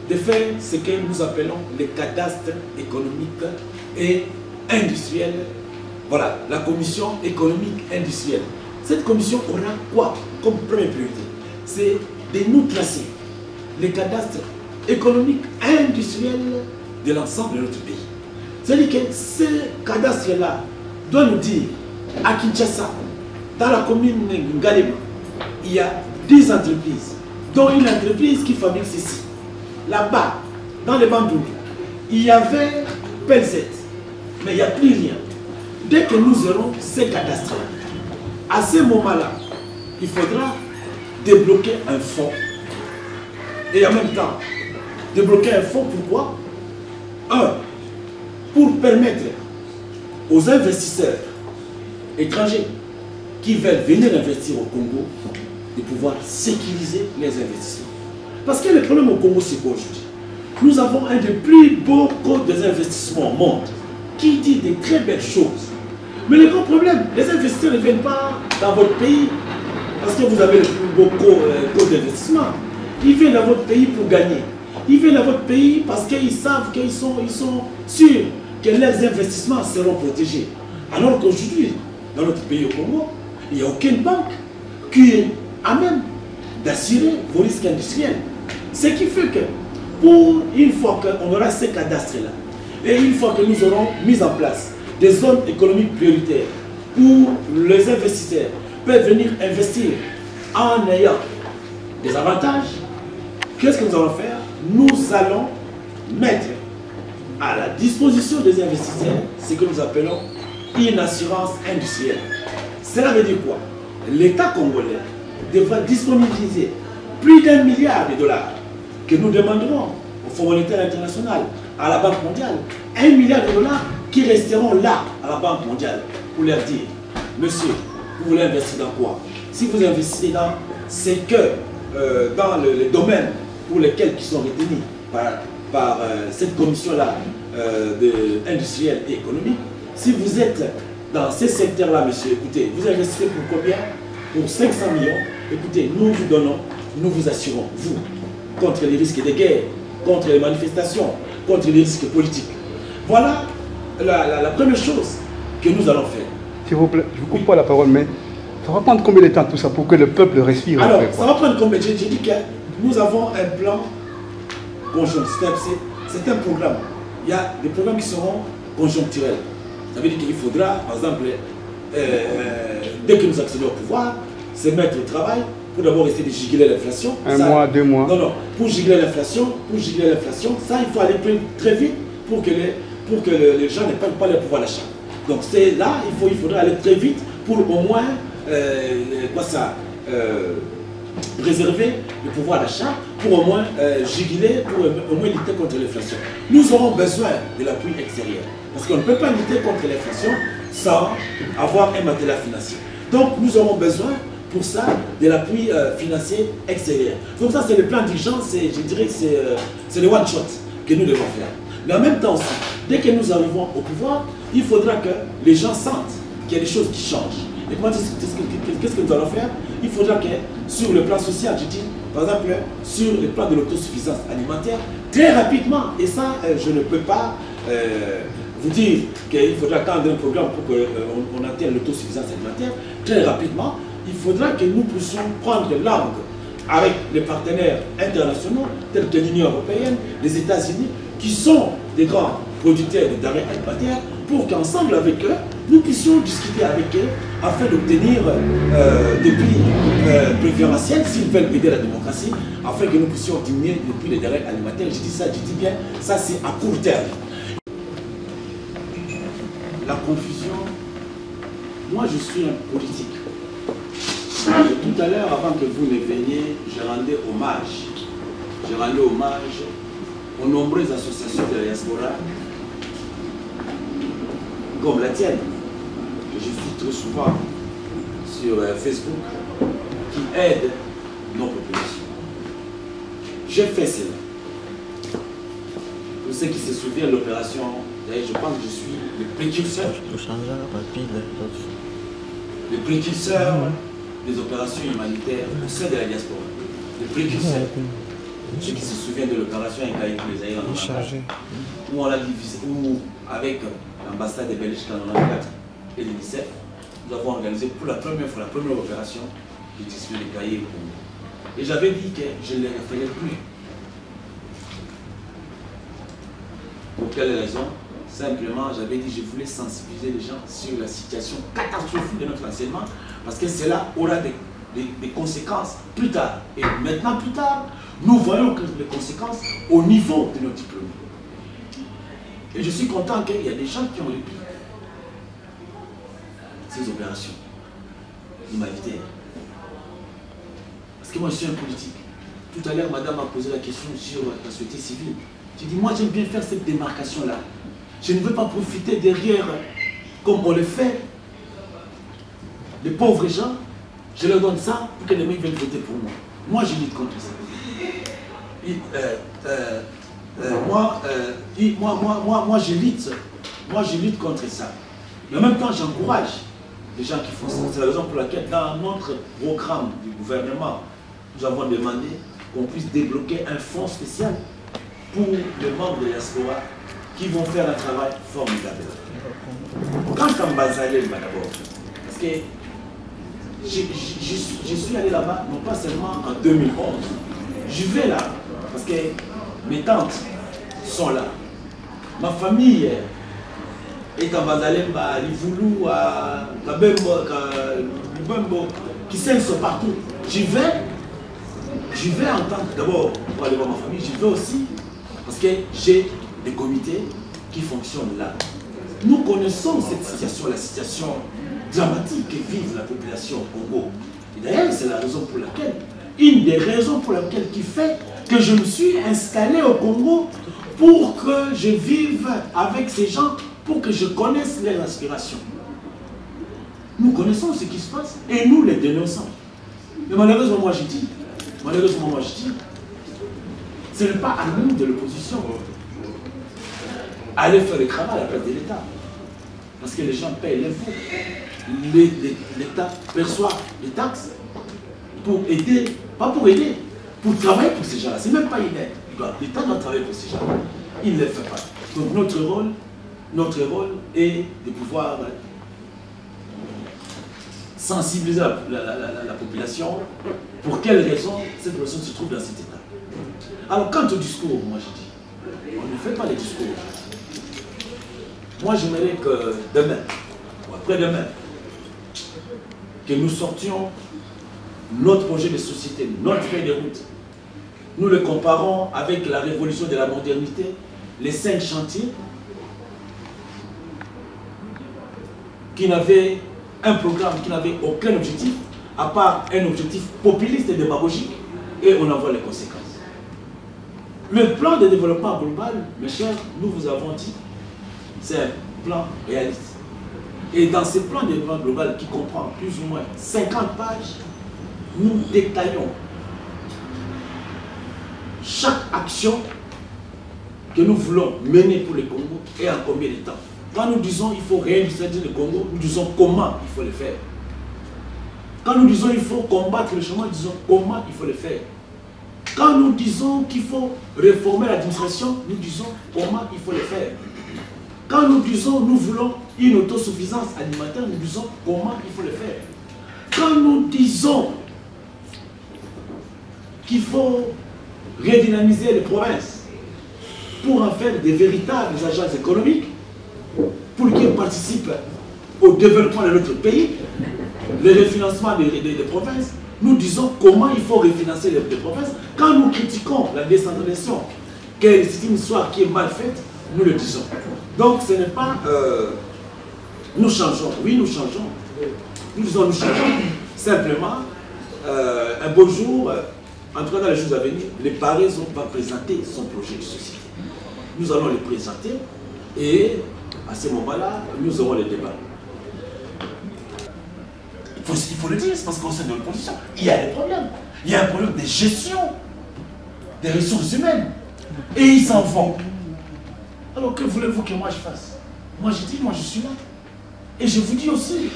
Speaker 1: de faire ce que nous appelons les cadastres économiques et industriels. Voilà, la commission économique industrielle. Cette commission aura quoi comme première priorité? C'est de nous tracer les cadastres économique, industriel de l'ensemble de notre pays. C'est-à-dire que ce cadastre-là doit nous dire, à Kinshasa, dans la commune de Ngalema, il y a 10 entreprises, dont une entreprise qui fabrique ceci. Là-bas, dans les Bandounes, il y avait Pelzet, mais il n'y a plus rien. Dès que nous aurons ces cadastres, à ce moment-là, il faudra débloquer un fonds. Et en même temps, débloquer un fonds, pourquoi? Un, pour permettre aux investisseurs étrangers qui veulent venir investir au Congo de pouvoir sécuriser les investissements. Parce que le problème au Congo, c'est qu'aujourd'hui, nous avons un des plus beaux codes des investissements au monde qui dit de très belles choses. Mais le grand problème, les investisseurs ne viennent pas dans votre pays parce que vous avez le plus beau code d'investissement. Ils viennent dans votre pays pour gagner. Ils viennent dans votre pays parce qu'ils savent qu'ils sont sûrs que leurs investissements seront protégés. Alors qu'aujourd'hui, dans notre pays au Congo, il n'y a aucune banque qui est à même d'assurer vos risques industriels. Ce qui fait que, pour une fois qu'on aura ces cadastres-là, et une fois que nous aurons mis en place des zones économiques prioritaires où les investisseurs peuvent venir investir en ayant des avantages, qu'est-ce que nous allons faire? Nous allons mettre à la disposition des investisseurs ce que nous appelons une assurance industrielle. Cela veut dire quoi? L'État congolais devra disponibiliser plus d'1 milliard de dollars que nous demanderons au Fonds monétaire international, à la Banque mondiale. 1 milliard de dollars qui resteront là, à la Banque mondiale, pour leur dire, monsieur, vous voulez investir dans quoi? Si vous investissez dans ce que, dans les domaines pour lesquels qui sont retenus par cette commission-là industrielle et économique, si vous êtes dans ces secteurs-là, monsieur, écoutez, vous investissez pour combien? Pour 500 millions. Écoutez, nous vous donnons, nous vous assurons, vous, contre les risques de guerre, contre les manifestations, contre les risques politiques. Voilà la première chose que nous allons faire.
Speaker 7: S'il vous plaît, je vous coupe pas la parole, mais ça va prendre combien de temps tout ça pour que le peuple respire?
Speaker 1: Alors, ça va prendre combien? J'ai dit que nous avons un plan conjoint. C'est un programme. Il y a des programmes qui seront conjoncturels. Ça veut dire qu'il faudra, par exemple, dès que nous accédons au pouvoir, se mettre au travail pour d'abord essayer de giguler l'inflation.
Speaker 7: Un mois, 2 mois.
Speaker 1: Non, non. Pour giguler l'inflation, ça, il faut aller très vite pour que les gens n'aient pas le pouvoir d'achat. Donc c'est là, il faudra aller très vite pour au moins préserver le pouvoir d'achat, pour au moins giguler, pour au moins lutter contre l'inflation. Nous aurons besoin de l'appui extérieur. Parce qu'on ne peut pas lutter contre l'inflation sans avoir un matériel financier. Donc nous aurons besoin pour ça de l'appui financier extérieur. Donc ça c'est le plan d'urgence, je dirais que c'est le one shot que nous devons faire. Mais en même temps aussi, dès que nous arrivons au pouvoir, il faudra que les gens sentent qu'il y a des choses qui changent. Et comment qu'est-ce que nous allons faire? Il faudra que sur le plan social, je dis, par exemple, sur le plan de l'autosuffisance alimentaire, très rapidement, et ça je ne peux pas vous dire qu'il faudra attendre un programme pour qu'on atteigne l'autosuffisance alimentaire, très rapidement, il faudra que nous puissions prendre langue avec les partenaires internationaux, tels que l'Union européenne, les États-Unis, qui sont des grands producteurs de denrées alimentaires, pour qu'ensemble avec eux, nous puissions discuter avec eux afin d'obtenir des prix préférentiels s'ils veulent aider la démocratie, afin que nous puissions diminuer le prix des denrées alimentaires. Je dis ça, je dis bien, ça c'est à court terme. La confusion, moi je suis un politique. Tout à l'heure, avant que vous ne veniez, je rendais hommage aux nombreuses associations de la diaspora, comme la tienne, que je suis trop souvent sur Facebook, qui aident nos populations. J'ai fait cela. Pour ceux qui se souviennent de l'opération, je pense que je suis le précurseur. Le précurseur des opérations humanitaires au sein de la diaspora. Le précurseur. Ceux qui se souviennent de l'opération Incaï pour les aïeux en Hollande, où on l'a divisé, où avec l'ambassade de Belgique en 1994 et l'UNICEF, nous avons organisé pour la première fois, la première opération du distribution des cahiers au Congo. Et j'avais dit que je ne les referais plus. Pour quelle raison? Simplement, j'avais dit je voulais sensibiliser les gens sur la situation catastrophique de notre enseignement, parce que cela aura des conséquences plus tard. Et maintenant, plus tard, nous voyons que les conséquences au niveau de nos diplômes. Et je suis content qu'il y a des gens qui ont repris ces opérations humanitaires. Parce que moi, je suis un politique. Tout à l'heure, madame m'a posé la question sur la société civile. J'ai dit, moi, j'aime bien faire cette démarcation-là. Je ne veux pas profiter derrière, comme on le fait, les pauvres gens. Je leur donne ça pour que les mecs viennent voter pour moi. Moi, je lutte contre ça. Moi, je lutte contre ça. Mais en même temps, j'encourage les gens qui font ça. C'est la raison pour laquelle, dans notre programme du gouvernement, nous avons demandé qu'on puisse débloquer un fonds spécial pour les membres de l'Espoa qui vont faire un travail formidable. Quand on Bazalem d'abord, parce que je suis allé là-bas, non pas seulement en 2011, je vais là, parce que mes tantes sont là. Ma famille est à Bazalem, à Livoulou, à Kabembo, qui sont partout. Je vais en tant que, d'abord, pour aller voir ma famille, je vais aussi, parce que j'ai des comités qui fonctionnent là. Nous connaissons cette situation, la situation dramatique que vit la population au Congo. Et d'ailleurs, c'est la raison pour laquelle, une des raisons pour laquelle qui fait que je me suis installé au Congo pour que je vive avec ces gens, pour que je connaisse leurs aspirations. Nous connaissons ce qui se passe et nous les dénonçons. Mais malheureusement, moi je dis, ce n'est pas à nous de l'opposition aller faire le travail à la place de l'État. Parce que les gens payent l'impôt. L'État perçoit les taxes pour aider, pas pour aider, pour travailler pour ces gens-là. C'est même pas une aide. L'État doit travailler pour ces gens-là. Il ne le fait pas. Donc notre rôle est de pouvoir sensibiliser la population. Pour quelles raisons cette population se trouve dans cet état. Alors quant au discours, moi je dis, on ne fait pas les discours. Moi j'aimerais que demain, ou après-demain, que nous sortions notre projet de société, notre feuille de route. Nous le comparons avec la révolution de la modernité, les 5 chantiers qui n'avaient un programme, qui n'avait aucun objectif, à part un objectif populiste et démagogique, et on en voit les conséquences. Le plan de développement global, mes chers, nous vous avons dit, c'est un plan réaliste. Et dans ce plan de développement global qui comprend plus ou moins 50 pages, nous détaillons chaque action que nous voulons mener pour le Congo et en combien de temps. Quand nous disons qu'il faut réindustrialiser le Congo, nous disons comment il faut le faire. Quand nous disons qu'il faut combattre le chômage, nous disons comment il faut le faire. Quand nous disons qu'il faut réformer l'administration, nous disons comment il faut le faire. Quand nous disons nous voulons une autosuffisance alimentaire, nous disons comment il faut le faire. Quand nous disons qu'il faut redynamiser les provinces pour en faire des véritables agences économiques, pour qu'ils participent au développement de notre pays, le refinancement des provinces, nous disons comment il faut refinancer les provinces. Quand nous critiquons la décentralisation, que c'est une histoire qui est mal faite, nous le disons. Donc ce n'est pas... nous changeons, oui nous changeons. Nous disons nous changeons. Simplement, un beau jour, en tout cas dans les jours à venir, le Paraison va présenter son projet de société. Nous allons le présenter et à ce moment-là, nous aurons le débat. Il faut le dire, c'est parce qu'au sein de l'opposition, il y a des problèmes. Il y a un problème de gestion des ressources humaines. Et ils s'en vont. Alors que voulez-vous que moi je fasse? Moi je dis, moi je suis là. Et je vous dis aussi,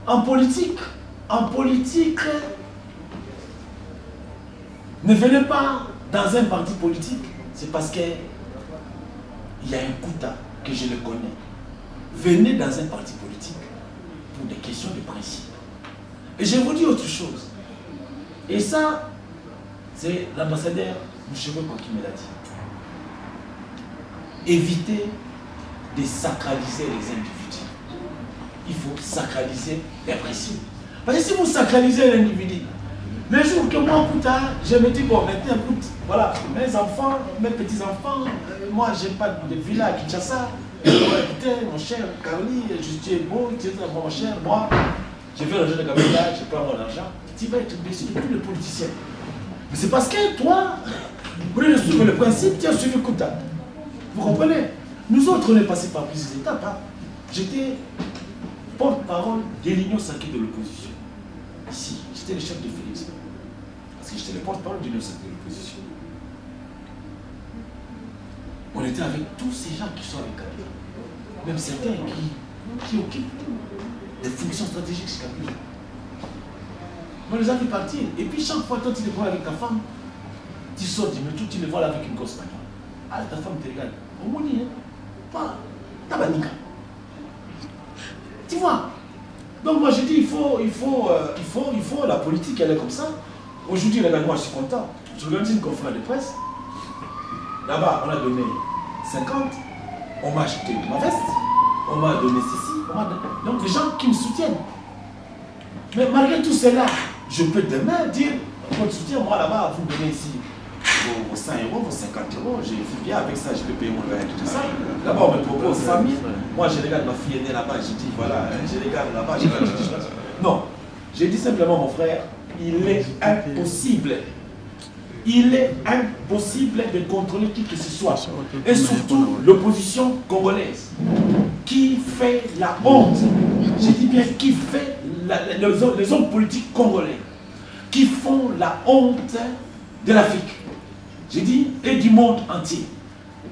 Speaker 1: en politique, ne venez pas dans un parti politique, c'est parce qu'il y a un quota que je le connais. Venez dans un parti politique pour des questions de principe. Et je vous dis autre chose. Et ça, c'est l'ambassadeur Mouchego qui me l'a dit. éviter de sacraliser les individus. Il faut sacraliser les principes. Parce que si vous sacralisez l'individu, le jour que moi, plus tard, je me dis, bon, maintenant, écoute, voilà, mes enfants, mes petits-enfants, moi, je n'ai pas de villa à Kinshasa. Écoutez, mon cher Carly, tu es beau, tu es mon cher, moi, je vais l'argent de Kabila, je prends mon argent. Tu vas être déçu de tous les politiciens. Mais c'est parce que toi, vous voulez suivre le principe, tu as suivi Kouta. Vous comprenez? Nous autres, on est passés par plusieurs étapes. Hein. J'étais porte-parole de l'Union sacrée de l'opposition. Ici, j'étais le chef de Félix. Parce que j'étais le porte-parole de l'Union sacrée de l'opposition. On était avec tous ces gens qui sont avec Kabila. Même certains qui occupent des fonctions stratégiques chez Kabila. On les a fait partir. Et puis chaque fois, quand tu les vois avec ta femme, tu sors du métro, tu les vois là avec une grosse manière. Ah, ta femme te regarde. Au moins, hein? Pas. Tabanika. Tu vois? Donc moi je dis, il faut la politique, elle est comme ça. Aujourd'hui, regarde, moi je suis content. Je regarde une conférence de presse. Là-bas, on a donné 50. On m'a acheté ma veste. On m'a donné ceci. Donc les gens qui me soutiennent. Mais malgré tout cela, je peux demain dire, votre soutien, moi là-bas, vous donnez ici vos 100 euros, vos 50 euros, je vis bien avec ça, je peux payer mon loyer, tout ça. Là-bas, on me propose 100 000. Moi, je regarde ma fille aînée là-bas, je dis, voilà, je regarde là-bas, je dis, non, je dis simplement, mon frère, il est impossible. Il est impossible de contrôler qui que ce soit. Et surtout, l'opposition congolaise, qui fait la honte, je dis bien, qui fait les hommes politiques congolais, qui font la honte de l'Afrique. J'ai dit, et du monde entier.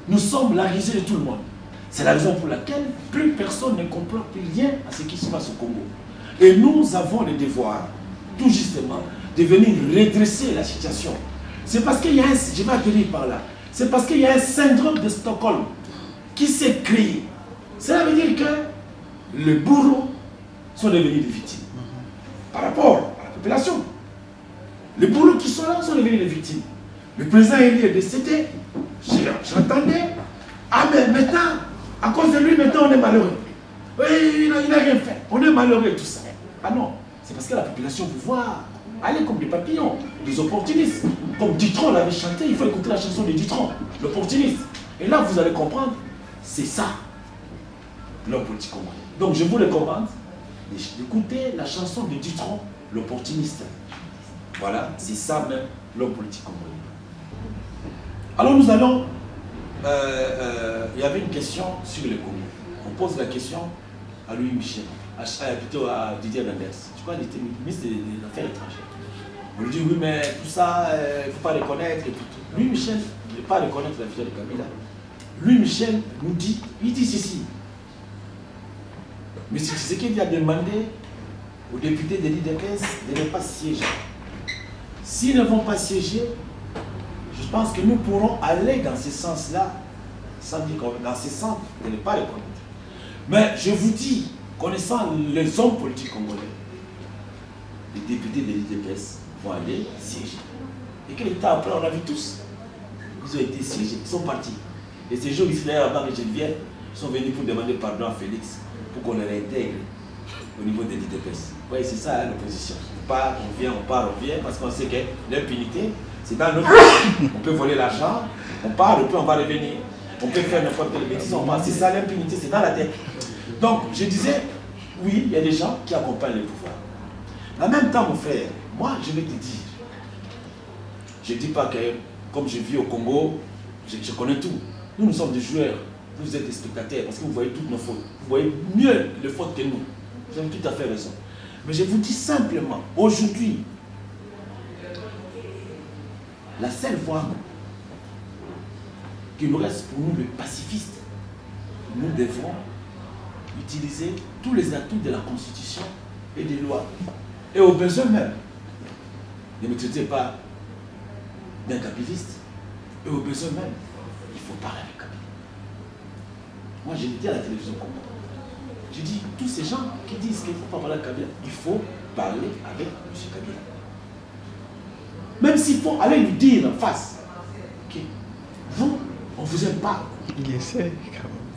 Speaker 1: Nous sommes la risée de tout le monde. C'est la raison pour laquelle plus personne ne comprend plus rien à ce qui se passe au Congo. Et nous avons le devoir, tout justement, de venir redresser la situation. C'est parce qu'il y a un, je vais atterrir par là, c'est parce qu'il y a un syndrome de Stockholm qui s'est créé. Cela veut dire que les bourreaux sont devenus des victimes. Par rapport à la population. Les bourreaux qui sont là sont devenus des victimes. Le président Élie est décédé. J'entendais. Ah mais maintenant, à cause de lui, maintenant on est malheureux. Oui, il n'a rien fait. On est malheureux et tout ça. Ah non, c'est parce que la population vous voit aller comme des papillons, des opportunistes. Comme Dutron l'avait chanté, il faut écouter la chanson de Dutron, l'opportuniste. Et là, vous allez comprendre, c'est ça, l'homme politique congolais. Donc je vous recommande d'écouter la chanson de Dutron, l'opportuniste. Voilà, c'est ça même, l'homme politique congolais. Alors nous allons, il y avait une question sur le Congo. On pose la question à Louis Michel, plutôt à Didier Reynders. Je crois qu'il était ministre des Affaires étrangères. On lui dit oui mais tout ça, il ne faut pas reconnaître. Louis Michel ne veut pas reconnaître la figure de Kabila. Louis Michel nous dit, il dit ceci. Mais c'est ce qu'il a demandé aux députés de l'IDPS de ne pas siéger. S'ils ne vont pas siéger, je pense que nous pourrons aller dans ce sens-là, sans dire dans ce sens de ne pas les connaître. Mais je vous dis, connaissant les hommes politiques congolais, les députés de l'IDPS vont aller siéger. Et quelques temps après, on a vu tous, ils ont été siégés, ils sont partis. Et ces jours, ici, là, avant que je vienne, ils sont venus pour demander pardon à Félix, pour qu'on les réintègre au niveau de l'IDPS. Vous voyez, c'est ça hein, l'opposition. On part, on vient, on part, on vient, parce qu'on sait que l'impunité, c'est dans notre pays. On peut voler l'argent, on part, puis on va revenir. On peut faire n'importe quelle bêtise, on part. C'est ça l'impunité, c'est dans la tête. Donc, je disais, oui, il y a des gens qui accompagnent le pouvoir. En même temps, mon frère, moi, je vais te dire, je ne dis pas que, comme je vis au Congo, je connais tout. Nous sommes des joueurs, vous êtes des spectateurs, parce que vous voyez toutes nos fautes. Vous voyez mieux les fautes que nous. Vous avez tout à fait raison. Mais je vous dis simplement, aujourd'hui, la seule voie qu'il nous reste pour nous, les pacifistes, nous devons utiliser tous les atouts de la Constitution et des lois. Et au besoin même, ne me traitez pas d'un capitaliste. Et au besoin même, il faut parler avec Kabila. Moi, j'ai dit à la télévision Congo, j'ai dit, tous ces gens qui disent qu'il ne faut pas parler avec Kabila, il faut parler avec M. Kabila. Même s'il faut aller lui dire en face, que vous, on ne vous aime pas,
Speaker 7: Il essaie.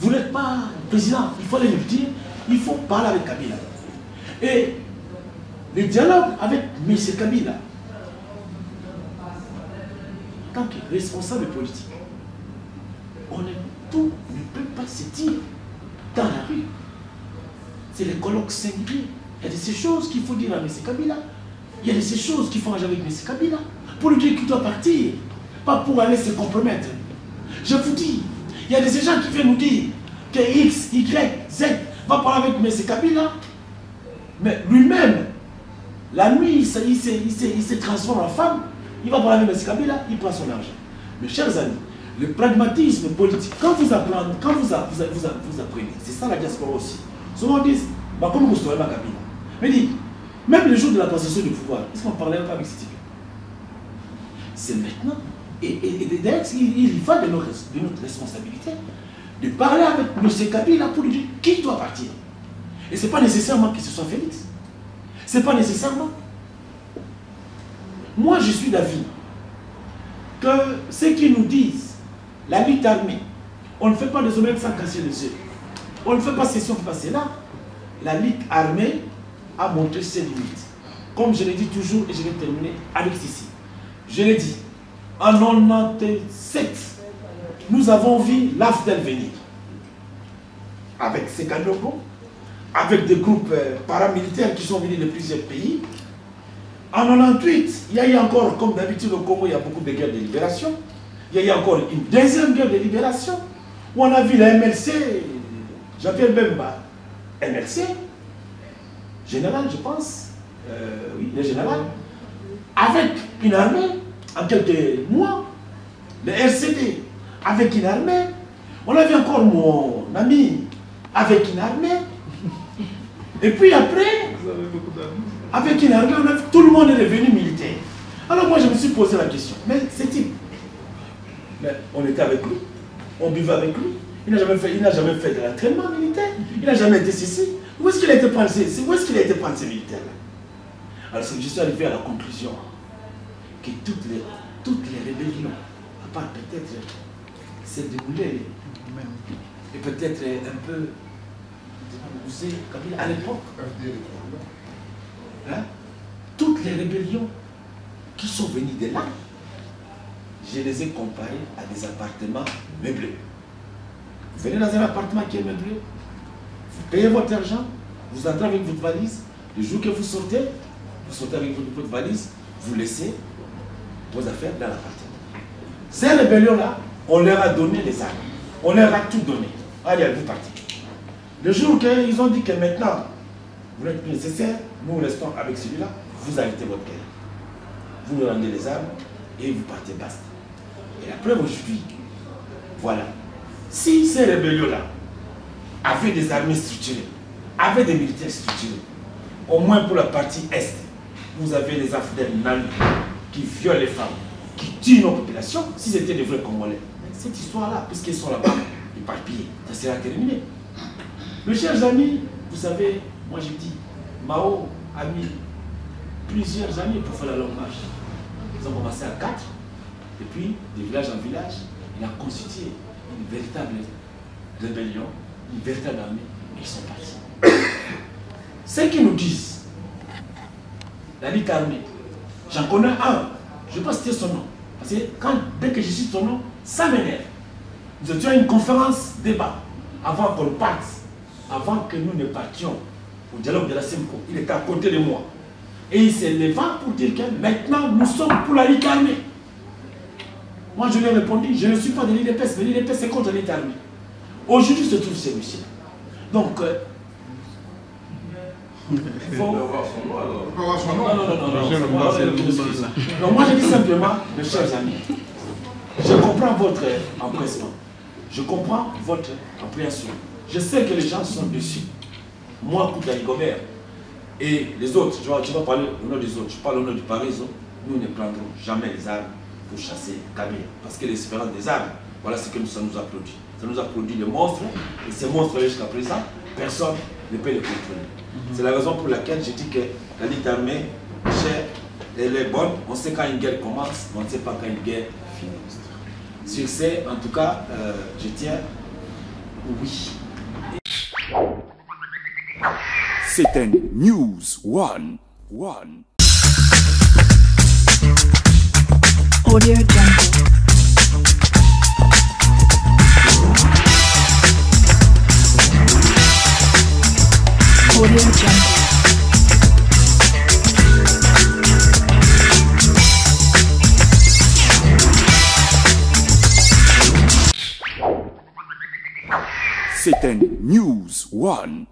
Speaker 8: Vous n'êtes pas président, il faut aller le dire, il faut parler avec Kabila. Et le dialogue avec M. Kabila, en tant que responsable politique, tout ne peut pas se dire dans la rue. C'est les colloques singuliers. Il y a de ces choses qu'il faut dire à M. Kabila. Il y a de ces choses qu'il faut agir avec M. Kabila. Pour lui dire qu'il doit partir, pas pour aller se compromettre. Je vous dis, il y a de ces gens qui viennent nous dire que X, Y, Z va parler avec M. Kabila. Mais lui-même, la nuit, il se transforme en femme. Il va parler avec M. Kabila, il prend son argent. Mes chers amis, le pragmatisme politique, quand vous apprenez, c'est ça la diaspora aussi. Souvent on dit, bah, comme vous savez, Kabila. Mais dit, même le jour de la passation du pouvoir, est-ce qu'on ne parlait pas avec ce type? C'est maintenant. Et d'ailleurs, il va de notre responsabilité de parler avec M. Kabila pour lui dire qui doit partir. Et ce n'est pas nécessairement que ce soit Félix. Ce n'est pas nécessairement. Moi, je suis d'avis que ceux qui nous disent la lutte armée, on ne fait pas des honnêtes sans casser les yeux. On ne fait pas ceci, on ne fait pas cela. La lutte armée a montré ses limites. Comme je l'ai dit toujours, et je vais terminer avec ceci. Je l'ai dit, en 1997, nous avons vu l'AFDEL venir. Avec ses Sekanogo, avec des groupes paramilitaires qui sont venus de plusieurs pays. En 1998, il y a eu encore, comme d'habitude au Congo, il y a beaucoup de guerres de libération. Il y a eu encore une deuxième guerre de libération, où on a vu la MLC, Jean-Pierre Bemba, MLC, général, je pense, oui, le général, avec une armée, en quelques mois, le RCD, avec une armée, on a vu encore mon ami, avec une armée, et puis après, avec une armée, tout le monde est devenu militaire. Alors moi je me suis posé la question, mais c'est type, on était avec lui, on buvait avec lui, il n'a jamais fait de l'entraînement militaire, il n'a jamais été ceci. Où est-ce qu'il a été pensé? Où est-ce qu'il a été prendre ces militaires-là? Alors je suis arrivé à la conclusion que toutes les rébellions, à part peut-être celle de Moulay, et peut-être un peu à l'époque, hein, toutes les rébellions qui sont venues de là, je les ai comparées à des appartements meublés. Vous venez dans un appartement qui est meublé, vous payez votre argent, vous entrez avec votre valise, le jour que vous sortez avec votre valise, vous laissez vos affaires dans l'appartement. Ces rébellions-là, on leur a donné les armes, on leur a tout donné. Allez, vous partez. Le jour qu'ils ont dit que maintenant, vous n'êtes plus nécessaire, nous restons avec celui-là, vous arrêtez votre guerre. Vous nous rendez les armes et vous partez, basta. Et la preuve aujourd'hui, voilà. Si ces rébellions-là avaient des armées structurées, avaient des militaires structurés, au moins pour la partie Est, vous avez les AFDEL qui violent les femmes, qui tuent nos populations, si c'était des vrais Congolais. Mais cette histoire-là, puisqu'ils sont là-bas, éparpillés, ça sera terminé. Mes chers amis, vous savez, moi je dis, Mao a mis plusieurs années pour faire la longue marche. Ils ont commencé à 4, et puis, de village en village, il a constitué une véritable rébellion, une véritable armée, et ils sont partis. Ceux qui nous disent, la lutte armée, j'en connais un, je ne vais pas citer son nom, parce que dès que je cite son nom, ça m'énerve. Nous étions à une conférence débat, avant qu'on parte, avant que nous ne partions au dialogue de la SEMCO. Il était à côté de moi. Et il s'est levé pour dire que maintenant nous sommes pour la lutte armée. Moi je lui ai répondu, je ne suis pas de l'IDPS, mais l'IDPS c'est contre la lutte armée. Aujourd'hui se trouve celui-ci. Donc, non, moi je dis simplement, mes chers amis, je comprends votre empressement, je comprends votre appréhension. Je sais que les gens sont déçus. Moi, Koutani Gobert et les autres, je ne vais pas parler au nom des autres, je parle au nom du Parisot, nous ne prendrons jamais les armes pour chasser Kabila. Parce que l'espérance des armes, voilà ce que ça nous a produit. Ça nous a produit des monstres, et ces monstres-là jusqu'à présent, personne ne peut les contrôler. C'est la raison pour laquelle je dis que la lutte armée, elle est bonne, on sait quand une guerre commence, mais on ne sait pas quand une guerre finit.
Speaker 1: Sur ce, en tout cas, je tiens oui.
Speaker 9: C'était News One.
Speaker 10: Audio Jungle. Audio Jungle.
Speaker 9: C'était News One.